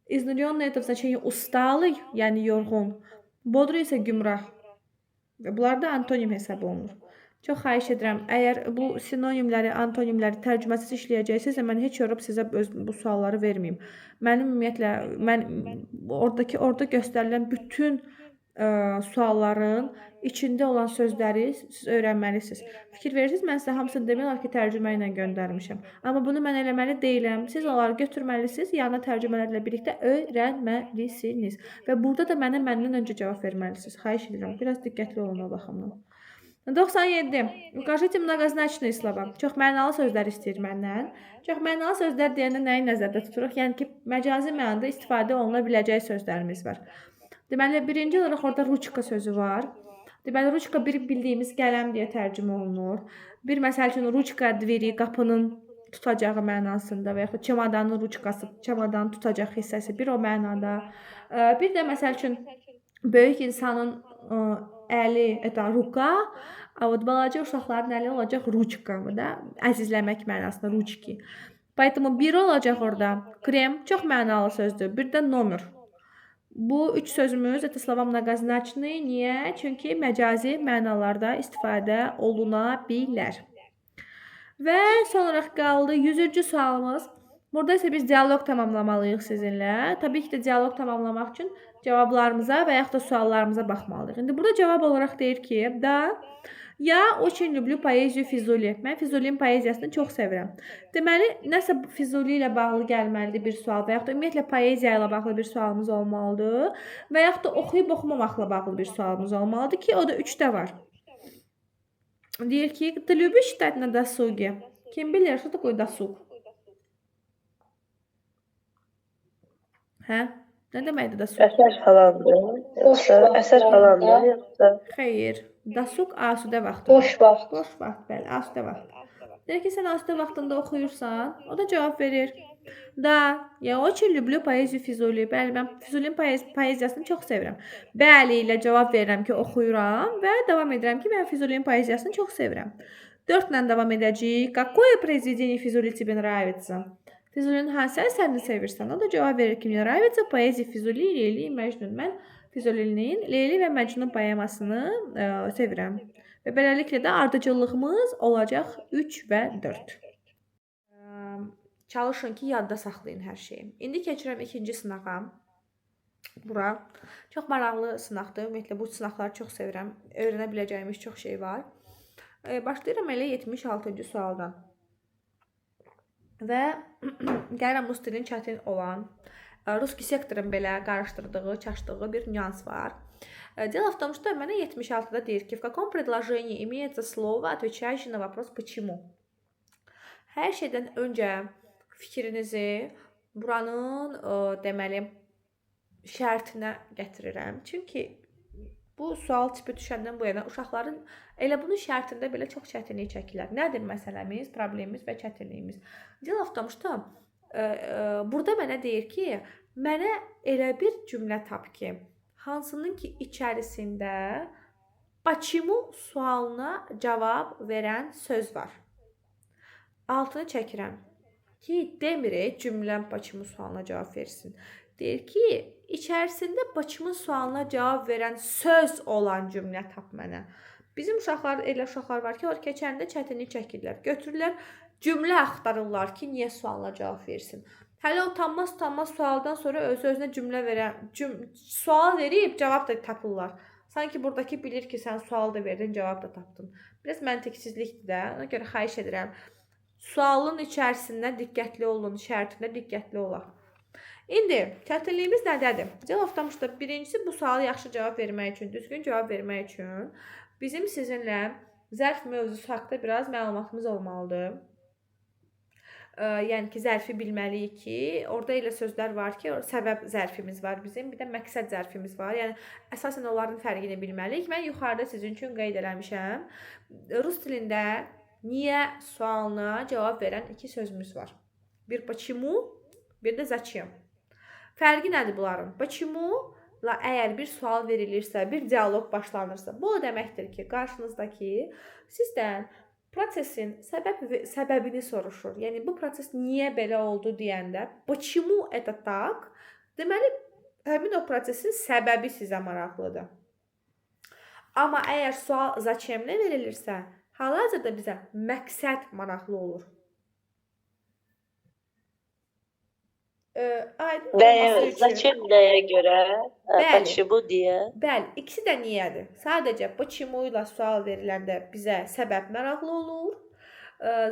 Iznurionный это в значении усталый, yəni yorğun. Bodrый isə gümrah. Bunlar da antonim hesab olunur. Çox xahiş edirəm, əgər bu sinonimləri, antonimləri tərcüməsiz işləyəcəksinizsə, mən heç yorub sizə bu sualları verməyim. Mənim ümumiyyətlə, orada göstərilən bütün sualların içində olan sözləri siz öyrənməlisiniz. Fikir verirsiniz, mən sizə hamısını demək olar ki, tərcümə ilə göndərmişəm. Amma bunu mən eləməli deyiləm. Siz onları götürməlisiniz, yanına tərcümələrlə birlikdə öyrənməlisiniz. Və burada da məndən öncə cavab verməlisiniz. Xahiş edirəm, biraz diqqətli olun o baxımdan. 97. Укажите многозначные слова. Çox mənalı sözlər istəyir məndən. Çox mənalı sözlər deyəndə nəyi nəzərdə tuturuq? Yəni ki, məcazi mənada istifadə oluna biləcək sözlərimiz var. Deməli, birinci olaraq orada ruçka sözü var. Deməli, ruçka bir bildiyimiz qələm deyə tərcümə olunur. Bir məsəl üçün ruçka dveri qapının tutacağı mənasında və yaxud çamadanın ruçkası, çamadanın tutacaq hissəsi bir o mənada. Bir də məsəl üçün böyük insanın əli, ruka, balaca uşaqların əli olacaq ruçka da, əzizləmək mənasında ruçki. Поэтому biri olacaq orada. Krem çox mənalı sözdür. Bir də nomer. Bu üç sözümüz это слова многозначные. Niyə? Çünki məcazi mənalarda istifadə oluna bilər. Və son olaraq qaldı 100-cü sualımız. Burada isə biz dialoq tamamlamalıyıq sizinlə. Təbii ki də dialoq tamamlamaq üçün cavablarımıza və yaxud da suallarımıza baxmalıyıq. İndi burada cavab olaraq deyir ki, da, ya очень люблю поэзию Füzuli. Mən Füzulinin poeziyasını çox sevirəm. Deməli, nəsə Füzuli ilə bağlı gəlməlidir bir sual və yaxud da ümumiyyətlə poeziya ilə bağlı bir sualımız olmalıdır və yaxud da oxuyub oxumamaqla bağlı bir sualımız olmalıdır ki, o da 3-də var. Deyir ki, ты любишь читать на досуге? Kim bilir, что такое досуг? Hə? Nə deməkdir dosug? Əsər falandır. Əsər falandır yoxsa? Xeyr. Dosug asudə vaxtdır. Boş vaxt. Boş vaxt, bəli, asudə vaxt. Deyir ki, sən asudə vaxtında oxuyursan, o da cavab verir. Da, ya очень люблю поэзию Füzuli. Bəli, mən Füzulinin poeziyasını çox sevirəm. Bəli ilə cavab verirəm ki, oxuyuram və davam edirəm ki, mən Füzulinin poeziyasını çox sevirəm. 4 ilə davam edəcəyik. Какое произведение Füzuli тебе нравится? Füzulinin hansı əsərini sevirsən? O da cavab verir ki, nравится поэзия Füzuli, Leyli, Məcnun. Mən Füzulinin Leyli və Məcnun poemasını sevirəm. Və beləliklə də ardıcıllığımız olacaq 3 və 4. Çalışın ki, yadda saxlayın hər şeyi. İndi keçirəm ikinci sınağa. Bura çox maraqlı sınaqdır. Ümumiyyətlə bu sınaqları çox sevirəm. Öyrənə biləcəyimiz çox şey var. Başlayıram elə 76-cı sualdan. Və gəlirəm rus dilinin çətin olan, ruski sektorun belə qarışdırdığı, çaşdığı bir nüans var. Дело в том, что mənə 76-da deyir ki, в каком предложении имеется слово, отвечающее на вопрос почему? Hər şeydən öncə fikrinizi buranın deməli şərtinə gətirirəm. Çünki bu sual tipi düşəndən bu yana uşaqların elə bunun şərtində belə çox çətinlik çəkirlər. Nədir məsələmiz, problemimiz və çətinliyimiz? Дело в том, что burada mənə deyir ki, mənə elə bir cümlə tap ki, hansının ki içərisində почему sualına cavab verən söz var. Altını çəkirəm ki, demir cümləm почему sualına cavab versin. Deyir ki, içərisində почему sualına cavab verən söz olan cümlə tap mənə. Bizim uşaqlar, elə uşaqlar var ki, onlar keçəndə çətinlik çəkirlər. Götürürlər, cümlə axtarırlar ki, niyə sualına cavab versin. Hələ utanmaz sualdan sonra öz-özünə cümlə verən, sual verib cavab da tapırlar. Sanki buradakı bilir ki, sən sual da verdin, cavab da tapdın. Biraz məntiqsizlikdir də. Ona görə xahiş edirəm. Sualın içərisində diqqətli olun, şərtində diqqətli olaq. İndi çətinliyimiz nədədir? Cavablamışda birincisi bu sualı yaxşı cavab vermək üçün, düzgün cavab vermək üçün bizim sizinlə zərf mövzusu haqqında biraz məlumatımız olmalıdır. Yəni ki, zərfi bilməliyik ki, orada elə sözlər var ki, səbəb zərfimiz var bizim, bir də məqsəd zərfimiz var. Yəni əsasən onların fərqini bilməliyik. Mən yuxarıda sizin üçün qeyd eləmişəm. Rus dilində niyə sualına cavab verən iki sözümüz var. Bir почему, bir də zачем. Fərqi nədir bunların? Почему-la əgər bir sual verilirsə, bir dialoq başlanırsa, bu o deməkdir ki, qarşınızdakı sizdən prosesin səbəbini soruşur. Yəni bu proses niyə belə oldu deyəndə, почему это так? Deməli, həmin o prosesin səbəbi sizə maraqlıdır. Amma əgər sual zачем-lə verilirsə, hal-hazırda bizə məqsəd maraqlı olur. Zачем nəyə görə? Почему deyə. Bəli, ikisi də niyədir. Sadəcə почему ilə sual veriləndə bizə səbəb maraqlı olur.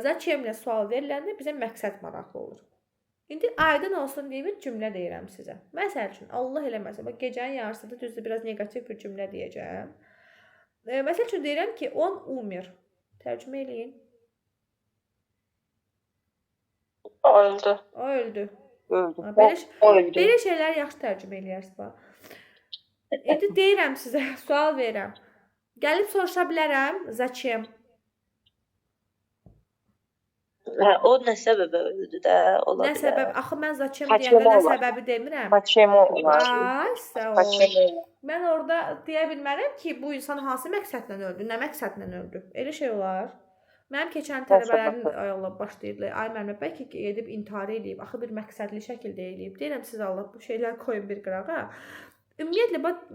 Zачем ilə sual veriləndə bizə məqsəd maraqlı olur. İndi aydın olsun deyə bir cümlə deyirəm sizə. Məsəl üçün, Allah eləməsə, gecənin yarısında düzdür biraz negativ bir cümlə deyəcəm. Məsəl üçün deyirəm ki, on umir. Tərcümə eləyin. Öldü. O öldü. Öldü. Belə, belə şeylər yaxşı tərcümə eləyərsiniz. İndi deyirəm sizə, sual verirəm. Gəlib soruşa bilərəm, zачем? Hə, o nə səbəbə öldü də, ola bilər. Nə səbəb? Axı mən zачем Haçemo deyəndə nə olar. səbəbi demirəm. Haçemo olar. Ay, sağ ol. Haçemo olar. Mən orada deyə bilmərəm ki, bu insan hansı məqsədlə öldü, nə məqsədlə öldü. Elə şey olar. Mənim keçən tələbələrim ay Allah başlayırlar. Ay müəllimə bəlkə gedib intihar eləyib, axı bir məqsədli şəkildə eləyib. Deyirəm siz Allah bu şeylər koyun bir qırağa. Ümumiyyətlə bax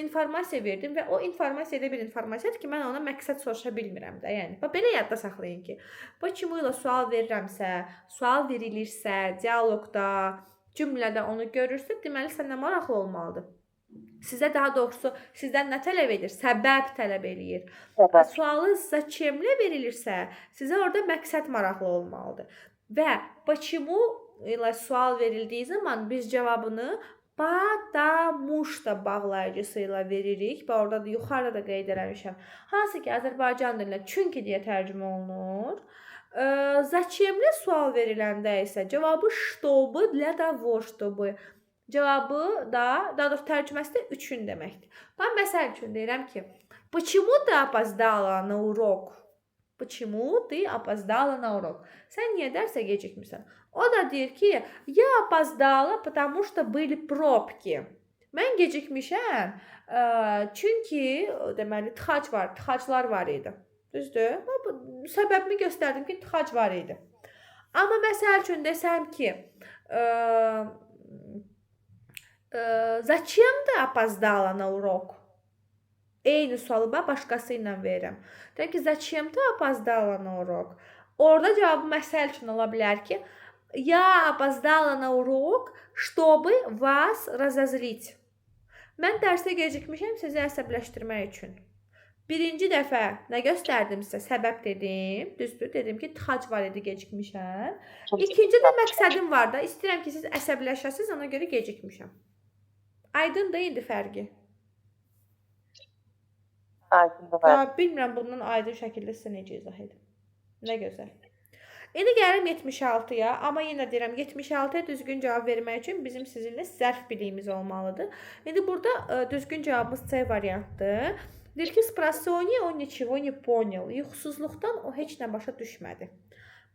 informasiya verdim və o informasiya elə bir informasiyadır ki, mən ona məqsəd soruşa bilmirəm də. Yəni bax belə yadda saxlayın ki, kimi ilə sual verirəmsə, sual verilirsə, dialoqda, cümlədə onu görürsə, deməli səndən maraqlı olmalıdır. Sizə daha doğrusu sizdən nə tələb edir? Səbəb tələb eləyir. Sualı zачемlə verilirsə, sizə orada məqsəd maraqlı olmalıdır. Və почему ilə sual verildiyi zaman biz cavabını потому что bağlayıcısı ilə veririk. Və orada da yuxarıda da qeyd eləmişəm. Hansı ki Azərbaycan dilində çünki deyə tərcümə olunur. Зачемlə sual veriləndə isə cavabı чтобы для того чтобы. Cavabı da, daha doğrusu tərcüməsi də üçün deməkdir. Mən məsəl üçün deyirəm ki, почему ты опоздала на урок? Почему ты опоздала на урок? Sən niyə dərsə gecikmirsən? O da deyir ki, я опоздала, потому что были пробки. Mən gecikmişəm, çünki deməli tıxaclar var idi. Düzdür? Səbəbimi göstərdim ki, tıxac var idi. Amma məsəl üçün desəm ki, зачем ты опоздала на урок? Eyni sualı mən başqası ilə verirəm. Deyək ki, зачем ты опоздала на урок? Orada cavabı məsəl üçün ola bilər ki, я опоздала на урок, чтобы вас разозлить. Mən dərsə gecikmişəm sizi əsəbləşdirmək üçün. Birinci dəfə nə göstərdim sizə? Səbəb dedim. Düzdür? Dedim ki, tıxac var idi, gecikmişəm. İkinci də məqsədim var da. İstəyirəm ki, siz əsəbləşəsiniz, ona görə gecikmişəm. Aydın da indi fərqi. Aydın da. Bilmirəm bundan aydın şəkildə sizə necə izah edim. Nə gözəl. İndi gəlim 76-ya, amma yenə deyirəm 76-ya düzgün cavab vermək üçün bizim sizinlə zərf biliyimiz olmalıdır. İndi burada düzgün cavabımız C variantdır. Deyir ki, спросонья он ничего не понял. Yuxusuzluqdan o heç nə başa düşmədi.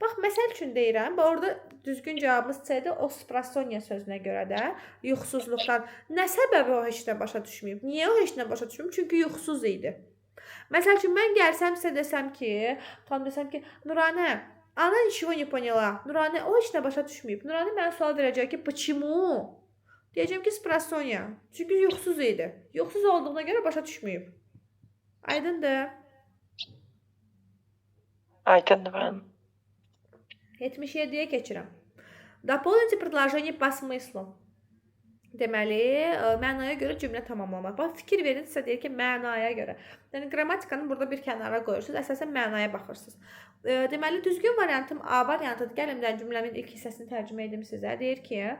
Bax, məsəl üçün deyirəm, orada düzgün cavabımız C-dir. O спросонья sözünə görə də yuxusuzluqdan nə səbəbi o heç nə başa düşməyib? Niyə o heç nə başa düşməyib? Çünki yuxusuz idi. Məsəl üçün mən gəlsəm sizə desəm ki, Nuranə, она ничего не поняла. Nuranə o heç nə başa düşməyib. Nuranə mənə sual verəcək ki, почему? Deyəcəm ki, спросонья. Çünki yuxusuz idi. Yuxusuz olduğuna görə başa düşməyib. Aydındır? Aydındır mənim. 77-yə keçirəm. Дополните предложение по смыслу. Deməli, mənaya görə cümlə tamamlamaq. Bax, fikir verin, sizə deyir ki, mənaya görə. Yəni, qrammatikanı burada bir kənara qoyursunuz, əsasən mənaya baxırsınız. Deməli, düzgün variantım A variantıdır. Gəlimdən cümləmin ilk hissəsini tərcümə edim sizə. Deyir ki,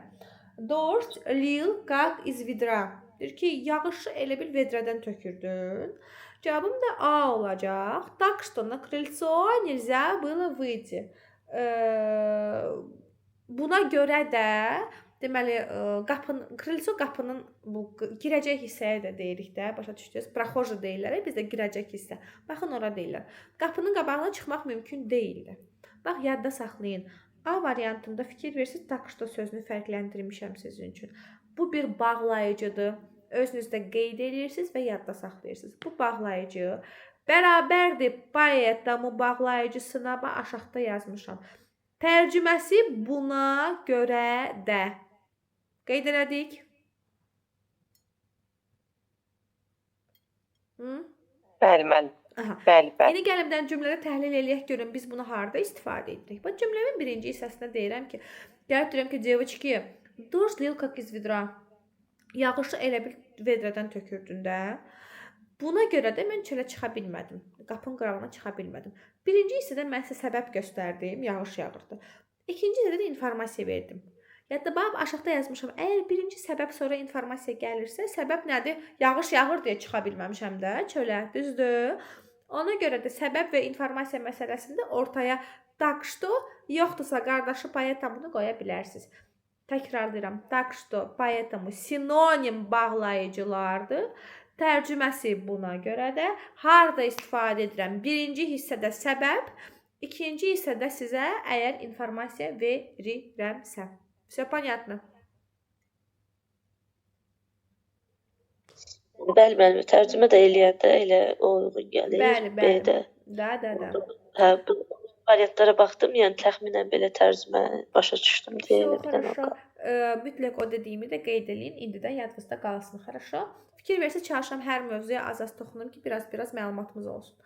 Дождь лил как из ведра. Deyir ki, yağışı elə bir vedrədən tökürdün. Cavabım da A olacaq. Так что на крыльцо нельзя было выйти. Buna görə də deməli krılço qapının bu girəcək hissəyə də deyirik də, başa düşdünüz? Прохожий deyirlər, bizdə girəcək hissə. Baxın ora deyirlər. Qapının qabağına çıxmaq mümkün deyildi. Bax, yadda saxlayın. A variantında fikir versiniz, так что sözünü fərqləndirmişəm sizin üçün. Bu bir bağlayıcıdır. Özünüzdə qeyd edirsiniz və yadda saxlayırsınız. Bu bağlayıcı bərabərdir poetamu bağlayıcısına bax aşağıda yazmışam. Tərcüməsi buna görə də. Qeyd elədik. Bəli, bəli. İndi gəlimdən cümlədə təhlil eləyək görün biz bunu harda istifadə edirik. Bax cümləmin birinci hissəsində deyirəm ki, gəlib deyirəm ki, девочки, дождь лил как из ведра. Yağışı elə bir vedrədən tökürdün də. Buna görə də mən çölə çıxa bilmədim. Qapının qırağına çıxa bilmədim. Birinci hissədə mən sizə səbəb göstərdim, yağış yağırdı. İkinci hissədə də informasiya verdim. Yadda bax aşağıda yazmışam. Əgər birinci səbəb sonra informasiya gəlirsə, səbəb nədir? Yağış yağır deyə çıxa bilməmişəm də çölə, düzdür? Ona görə də səbəb və informasiya məsələsində ortaya так что yoxdursa qardaşı поэтому qoya bilərsiniz. Təkrarlayıram. Так что поэтому sinonim bağlayıcılardır. Tərcüməsi buna görə də harda istifadə edirəm? Birinci hissədə səbəb, ikinci hissədə sizə əgər informasiya verirəmsə. Все понятно? Bəli, bəli, tərcümə də eləyəndə elə uyğun gəlir. Bəli, bəli. B-də. Da. Hə, bu variantlara baxdım, yəni təxminən belə tərcümə başa düşdüm deyə elə bir dənə Хорошо. Mütləq o dediyimi də qeyd eləyin. İndi də yadınızda qalsın. Хорошо? Fikir versəz çalışıram hər mövzuya az-az toxunum ki, biraz məlumatımız olsun.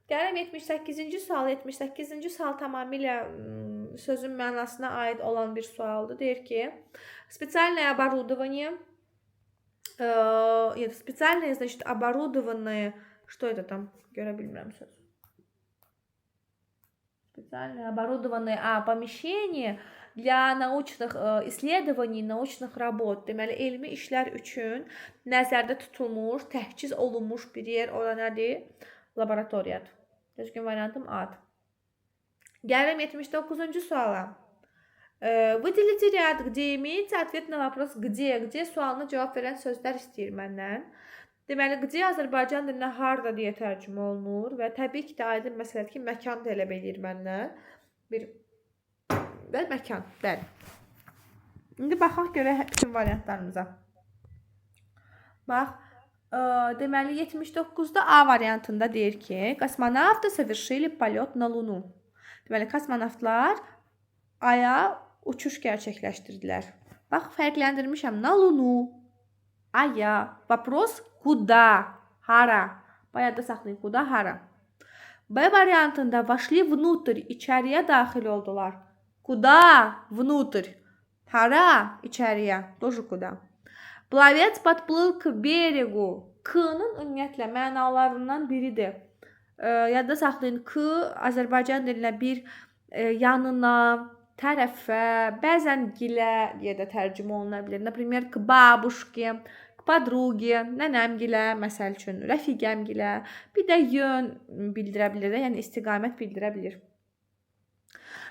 Gələm 78-ci sual. 78-ci sual tamamilə sözün mənasına aid olan bir sualdır. Deyir ki, специальное оборудование, специальное, значит, оборудованное, что это там? Görə bilmirəm söz. Специальное оборудованное помещение для научных исследований, научных работ. Deməli, elmi işlər üçün nəzərdə tutulmuş, təhciz olunmuş bir yer, o da nədir? Laboratoriyadır. Düzgün variantım ad. Gələm 79-cu suala. Выделите ряд, где имеется ответ на вопрос где sualına cavab verən sözlər istəyir məndən. Deməli, где Azərbaycan dilinə harda deyə tərcümə olunur və təbii ki də aydın məsələdir ki, məkan tələb edir məndən. Və məkan, bəli. İndi baxaq görək bütün variantlarımıza. Bax, deməli 79-da A variantında deyir ki, kosmonavты совершили полет на Луну. Deməli, kosmonavtlar Aya uçuş gerçekleştirdilər. Bax, fərqləndirmişəm. Na Lunu, Aya. Вопрос куда? Hara? Bayaqda saxlayın. Kuda, hara? B variantında вошли внутрь, içəriyə daxil oldular. Куда? Внутрь. Hara? İçəriyə. Тоже куда. Пловец подплыл к берегу. K-nın ümumiyyətlə mənalarından biridir. Yadda saxlayın. K Azərbaycan dilinə bir yanına, tərəfə, bəzən gilə deyə də tərcümə oluna bilər. Например, к бабушке, к подруге, nənəmgilə, məsəl üçün, rəfiqəmgilə. Bir də yön bildirə bilər də, yəni istiqamət bildirə bilir.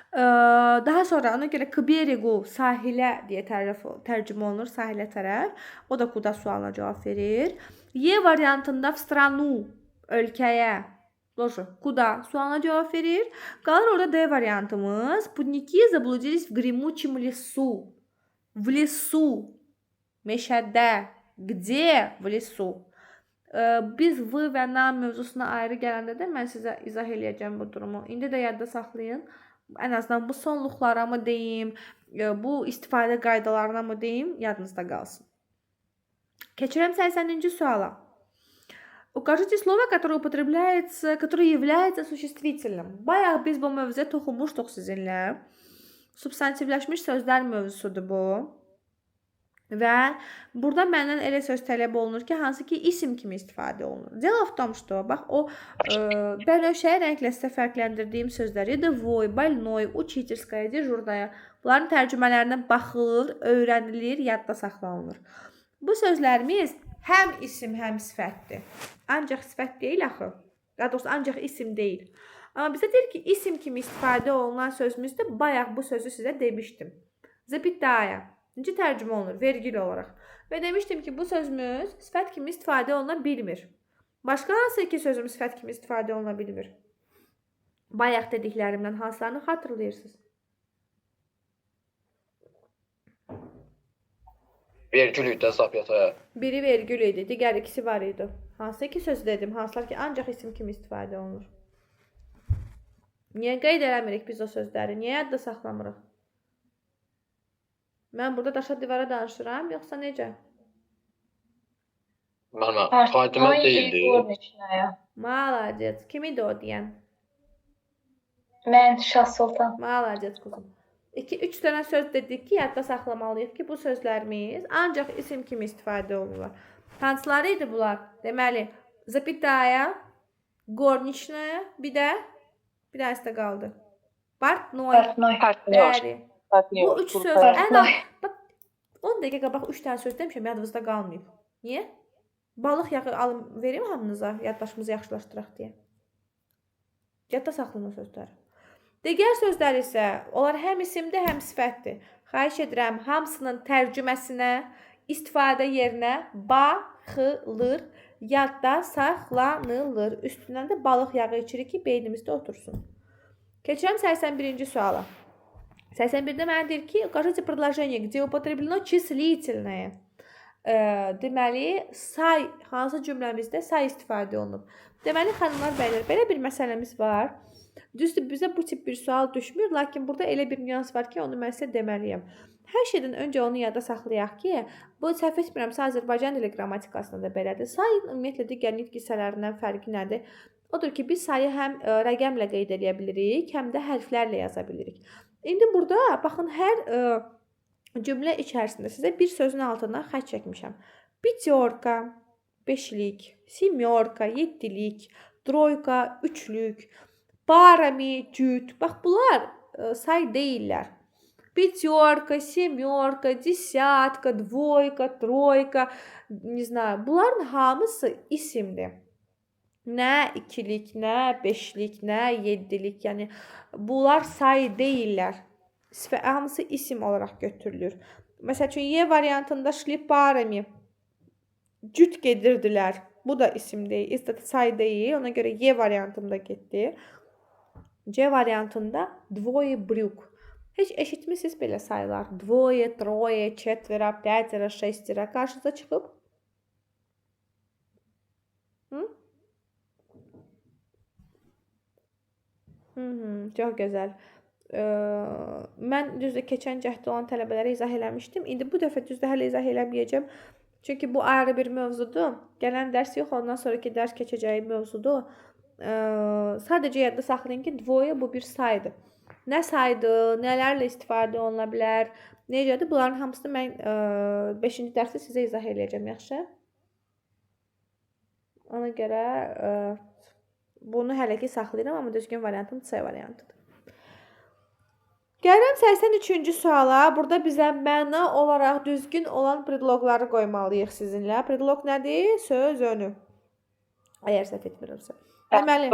Daha sonra ona görə к берегу, sahilə deyə tərcümə olunur, sahilə tərəf. O da kuda sualına cavab verir. Y variantında в страну, ölkəyə. Тоже куда sualına cavab verir. Qalır orada D variantımız. Putniki заблудились в гремучем лесу. В лесу. Meşədə. Где в лесу? Biz v və na mövzusuna ayrı gələndə də mən sizə izah eləyəcəm bu durumu. İndi də yadda saxlayın. Ən azından bu sonluqlara mı deyim, bu istifadə qaydalarına mı deyim, yadınızda qalsın. Keçirəm 80-ci suala. Укажите слово, которое является существительным. Bayaq biz bu mövzuya toxunmuşduq sizinlə. Substantivləşmiş sözlər mövzusudur bu. Və burada məndən elə söz tələb olunur ki, hansı ki isim kimi istifadə olunur. Дело в том, что bax o bənövşəyi rənglə sizə fərqləndirdiyim sözləri двой, больной, учительская, дежурная. Bunların tərcümələrinə baxılır, öyrənilir, yadda saxlanılır. Bu sözlərimiz həm isim, həm sifətdir. Ancaq sifət deyil axı. Daha doğrusu ancaq isim deyil. Amma bizə deyir ki, isim kimi istifadə olunan sözümüzdə bayaq bu sözü sizə demişdim. Запятая. Necə tərcümə olunur? Vergül olaraq. Və demişdim ki, bu sözümüz sifət kimi istifadə oluna bilmir. Başqa hansı iki sözümüz sifət kimi istifadə oluna bilmir? Bayaq dediklərimdən hansılarını xatırlayırsınız? Vergül idi, zapyataya. Biri vergül idi, digər ikisi var idi. Hansı iki söz dedim? Hansılar ki, ancaq isim kimi istifadə olunur? Niyə qeyd eləmirik biz o sözləri? Niyə yadda saxlamırıq? Mən burada daşa divara danışıram, yoxsa necə? Mənə Fadimə deyildi. Malacec. Kimidir o deyən? Mən Şah Sultan. Malacec quzum. 2-3 dənə söz dedik ki, yadda saxlamalıyıq ki, bu sözlərimiz ancaq isim kimi istifadə olunurlar. Hansıları idi bunlar? Deməli, запятая, горничная, bir dənəsi də qaldı. Partnoy. Partnoy. Bəli. Bu üç söz ən az, bax 10 dəqiqə qabaq 3 dənə söz demişəm, yadınızda qalmayıb. Niyə? Balıq yağı alım verim hamınıza, yaddaşımızı yaxşılaşdıraq deyə. Yadda saxlayın o sözləri. Digər sözlər isə onlar həm isimdir, həm sifətdir. Xahiş edirəm hamısının tərcüməsinə, istifadə yerinə baxılır, yadda saxlanılır. Üstündən də balıq yağı içirik ki, beynimizdə otursun. Keçirəm 81-ci suala. 81-də mənə deyir ki, укажите предложение, где употреблено числительное. Deməli, say, hansı cümləmizdə say istifadə olunub. Deməli, xanımlar, bəylər, belə bir məsələmiz var. Düzdür, bizə bu tip bir sual düşmür, lakin burada elə bir nüans var ki, onu mən sizə deməliyəm. Hər şeydən öncə onu yada saxlayaq ki, bu səhv etmirəmsə Azərbaycan dili qrammatikasında da belədir. Sayın ümumiyyətlə digər nitq hissələrindən fərqi nədir? Odur ki, biz sayı həm rəqəmlə qeyd edə bilirik, həm də hərflərlə yaza bilirik. İndi burada baxın, hər cümlə içərisində sizə bir sözün altından xətt çəkmişəm. Pyaterka, beşlik, semyorka, yeddilik, troyka, üçlük, parami, cüt. Bax, bunlar say deyillər. Pyaterka, semyorka, desyatka, dvoyka, troyka, ne знаю. Bunların hamısı isimdir. Nə ikilik, nə beşlik, nə yeddilik. Yəni, bunlar say deyillər. Hamısı isim olaraq götürülür. Məsəl üçün, Y variantında şli parami cüt gedirdilər. Bu da isim deyil, istədi say deyil. Ona görə Y variantında getdi. C variantında dvoye bryuk. Heç eşitmişsiniz belə sayılar. Dvoye, troye, çetvera, pятера, шестеро. Qarşınıza çıxıb? Çox gözəl. Mən düzdür keçən cəhdə olan tələbələrə izah eləmişdim. İndi bu dəfə düzdür hələ izah eləməyəcəm. Çünki bu ayrı bir mövzudur. Gələn dərs yox, ondan sonraki dərs keçəcəyi mövzudur. Sadəcə yadda saxlayın ki, dvoye bu bir saydır. Nə saydır, nələrlə istifadə oluna bilər, necədir? Bunların hamısını mən 5-ci dərsdə sizə izah eləyəcəm, yaxşı? Ona görə bunu hələ ki saxlayıram, amma düzgün variantım C variantıdır. Gəlirəm 83-cü suala. Burada bizə məna olaraq düzgün olan predloqları qoymalıyıq sizinlə. Predloq nədir? Söz önü. Əgər səhv etmirəmsə. Deməli,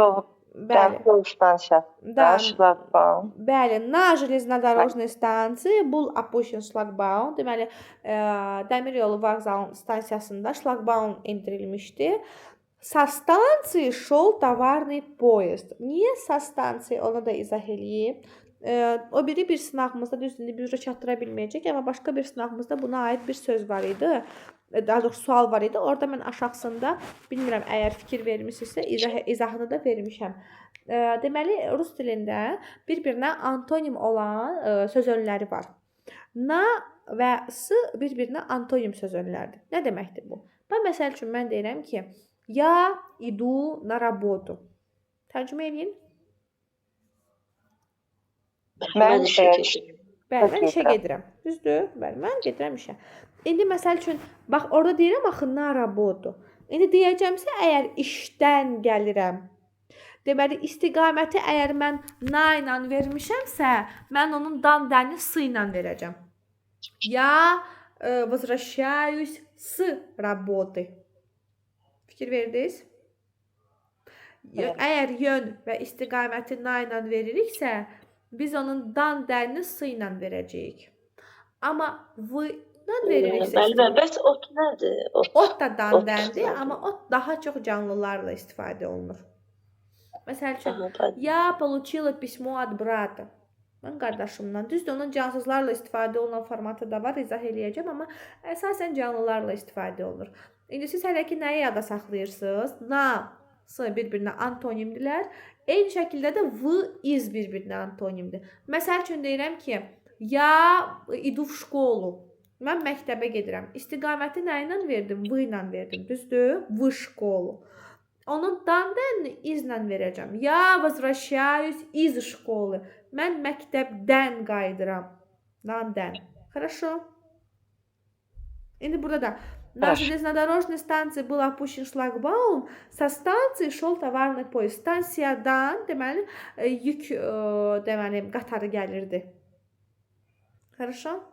bəli, na железнодорожной станции был опущен шлагбаум. Deməli, dəmir yolu vağzal stansiyasında şlaqbaum endirilmişdi. Sa stansiyi şol tovarный поезд. Niyə sa stansiyi? Onu da izah eləyim. O biri bir sınağımızda düzdür, biz çatdıra bilməyəcək, amma başqa bir sınağımızda buna aid bir söz var idi. Daha doğrusu sual var idi. Orada mən aşağısında, bilmirəm, əgər fikir vermişsinizsə, izahını da vermişəm. Deməli, rus dilində bir-birinə antonim olan söz önləri var. Na və s bir-birinə antonim söz önləridir. Nə deməkdir bu? Məsəl üçün, mən deyirəm ki, ya idu na работу. Tərcümə edin. Mən işə gedirəm. Bəli, mən işə gedirəm. Düzdür? Bəli, mən gedirəm işə. İndi məsəl üçün, bax, orada deyirəm axı na работу. İndi deyəcəmsə, əgər işdən gəlirəm. Deməli, istiqaməti əgər mən na ilə vermişəmsə, mən onun dan dəni s ilə verəcəm. Ya возвращаюсь с работы. Fikir verdiniz? Əgər yön və istiqaməti na ilə veririksə, biz onun dan dəni s ilə verəcəyik. Amma v ilə veririksə... Bəs ot nədir? Ot da dan dəndir, amma ot daha çox canlılarla istifadə olunur. Məsəl üçün, ya получила письмо от брата. Mən qardaşımdan. Düzdür, onun cansızlarla istifadə olunan formatı da var, izah eləyəcəm, amma əsasən canlılarla istifadə olunur. İndi siz hələ ki, nəyi yada saxlayırsınız? Na, s bir-birinə antonimdirlər. Eyni şəkildə də v, iz bir-birinə antonimdir. Məsəl üçün deyirəm ki, ya idu v şkolu. Mən məktəbə gedirəm. İstiqaməti nə ilə verdim? V ilə verdim. Düzdür? V şkolu. Onun dan dənini izlə verəcəm. Ya возвращаюсь из школы. Mən məktəbdən qayıdıram. Dan dən. Хорошо. İndi burada da на железнодорожной станции был опущен шлагбаум. Sa станции шел товарный поезд. Stansiyadan deməli yük deməli qatarı gəlirdi. Хорошо?